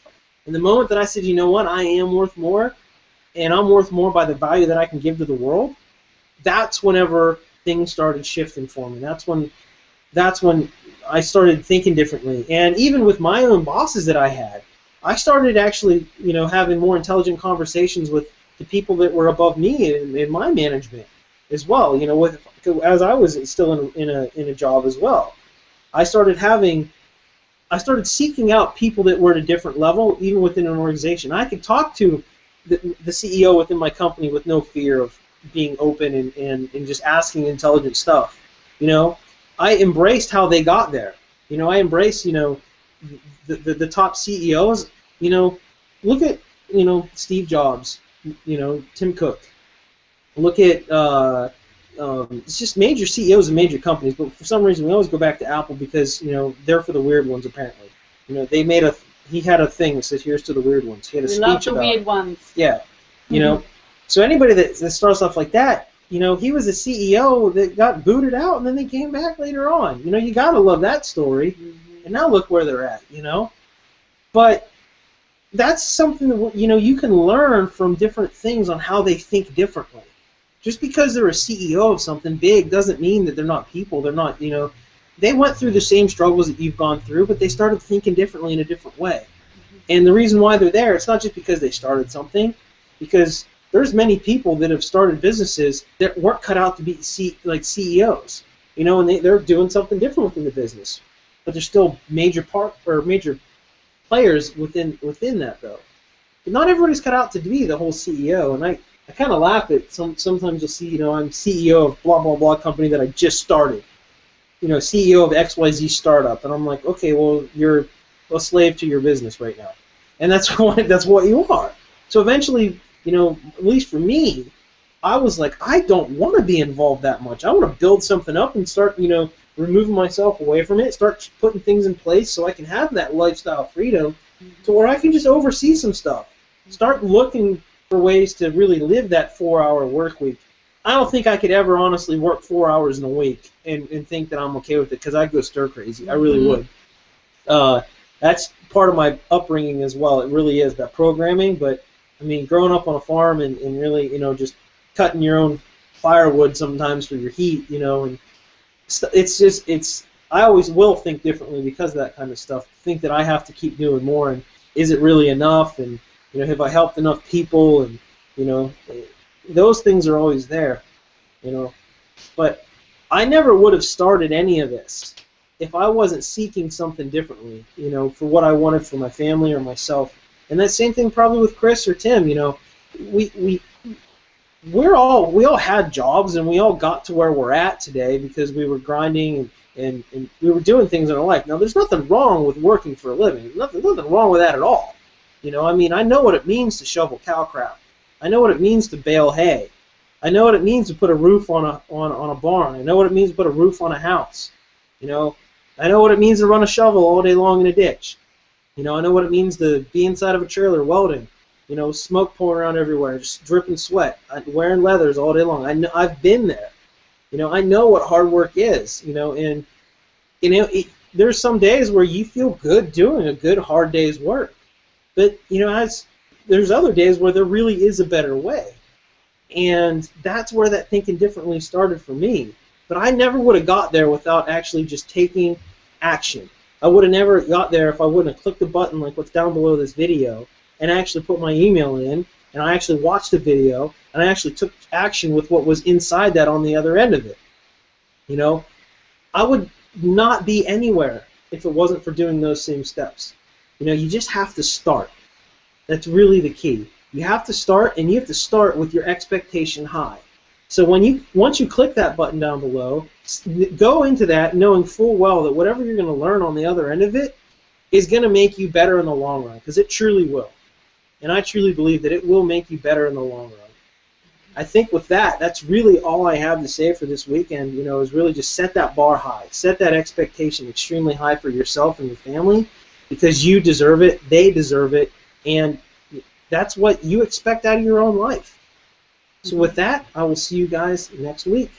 And the moment that I said, you know what, I am worth more, and I'm worth more by the value that I can give to the world, that's whenever things started shifting for me. That's when I started thinking differently. And even with my own bosses that I had, I started actually, having more intelligent conversations with the people that were above me in my management as well. As I was still in a job as well, I started seeking out people that were at a different level, even within an organization. I could talk to the CEO within my company with no fear of being open and just asking intelligent stuff. I embraced how they got there. I embraced, the top CEOs. Look at, Steve Jobs, Tim Cook. Look at, it's just major CEOs of major companies, but for some reason we always go back to Apple because, they're for the weird ones apparently. He had a thing that says, "Here's to the weird ones." He had a speech love the about weird ones. Yeah, So anybody that starts off like that, he was a CEO that got booted out and then they came back later on. You gotta love that story. And now look where they're at. But that's something that you can learn from different things on how they think differently. Just because they're a CEO of something big doesn't mean that they're not people. They're not, they went through the same struggles that you've gone through, but they started thinking differently in a different way. And the reason why they're there, it's not just because they started something, because there's many people that have started businesses that weren't cut out to be CEOs, and they're doing something different within the business, but they're still major players within that though. But not everybody's cut out to be the whole CEO, and I kind of laugh at sometimes you'll see, I'm CEO of blah blah blah company that I just started, CEO of XYZ startup, and I'm like, okay, well you're a slave to your business right now, and that's what you are. So eventually, at least for me, I was like, I don't want to be involved that much. I want to build something up and start, removing myself away from it, start putting things in place so I can have that lifestyle freedom to where I can just oversee some stuff. Start looking for ways to really live that 4-hour work week. I don't think I could ever honestly work 4 hours in a week and think that I'm okay with it, because I'd go stir crazy. I really would. That's part of my upbringing as well. It really is, that programming. But I mean, growing up on a farm and really, just cutting your own firewood sometimes for your heat, and I always will think differently because of that kind of stuff. Think that I have to keep doing more, and is it really enough? And have I helped enough people? And those things are always there, But I never would have started any of this if I wasn't seeking something differently, for what I wanted for my family or myself. And that same thing probably with Chris or Tim. We all had jobs, and we all got to where we're at today because we were grinding and we were doing things in our life. Now, there's nothing wrong with working for a living. Nothing wrong with that at all. I know what it means to shovel cow crap. I know what it means to bale hay. I know what it means to put a roof on a barn. I know what it means to put a roof on a house. I know what it means to run a shovel all day long in a ditch. I know what it means to be inside of a trailer welding. Smoke pouring around everywhere, just dripping sweat, wearing leathers all day long. I've been there. I know what hard work is. And there's some days where you feel good doing a good hard day's work, but there's other days where there really is a better way, and that's where that thinking differently started for me. But I never would have got there without actually just taking action. I would have never got there if I wouldn't have clicked the button like what's down below this video and actually put my email in, and I actually watched the video, and I actually took action with what was inside that on the other end of it. I would not be anywhere if it wasn't for doing those same steps. You just have to start. That's really the key. You have to start, and you have to start with your expectation high. So once you click that button down below, go into that knowing full well that whatever you're going to learn on the other end of it is going to make you better in the long run, because it truly will. And I truly believe that it will make you better in the long run. I think with that, that's really all I have to say for this weekend, is really just set that bar high. Set that expectation extremely high for yourself and your family, because you deserve it, they deserve it, and that's what you expect out of your own life. So with that, I will see you guys next week.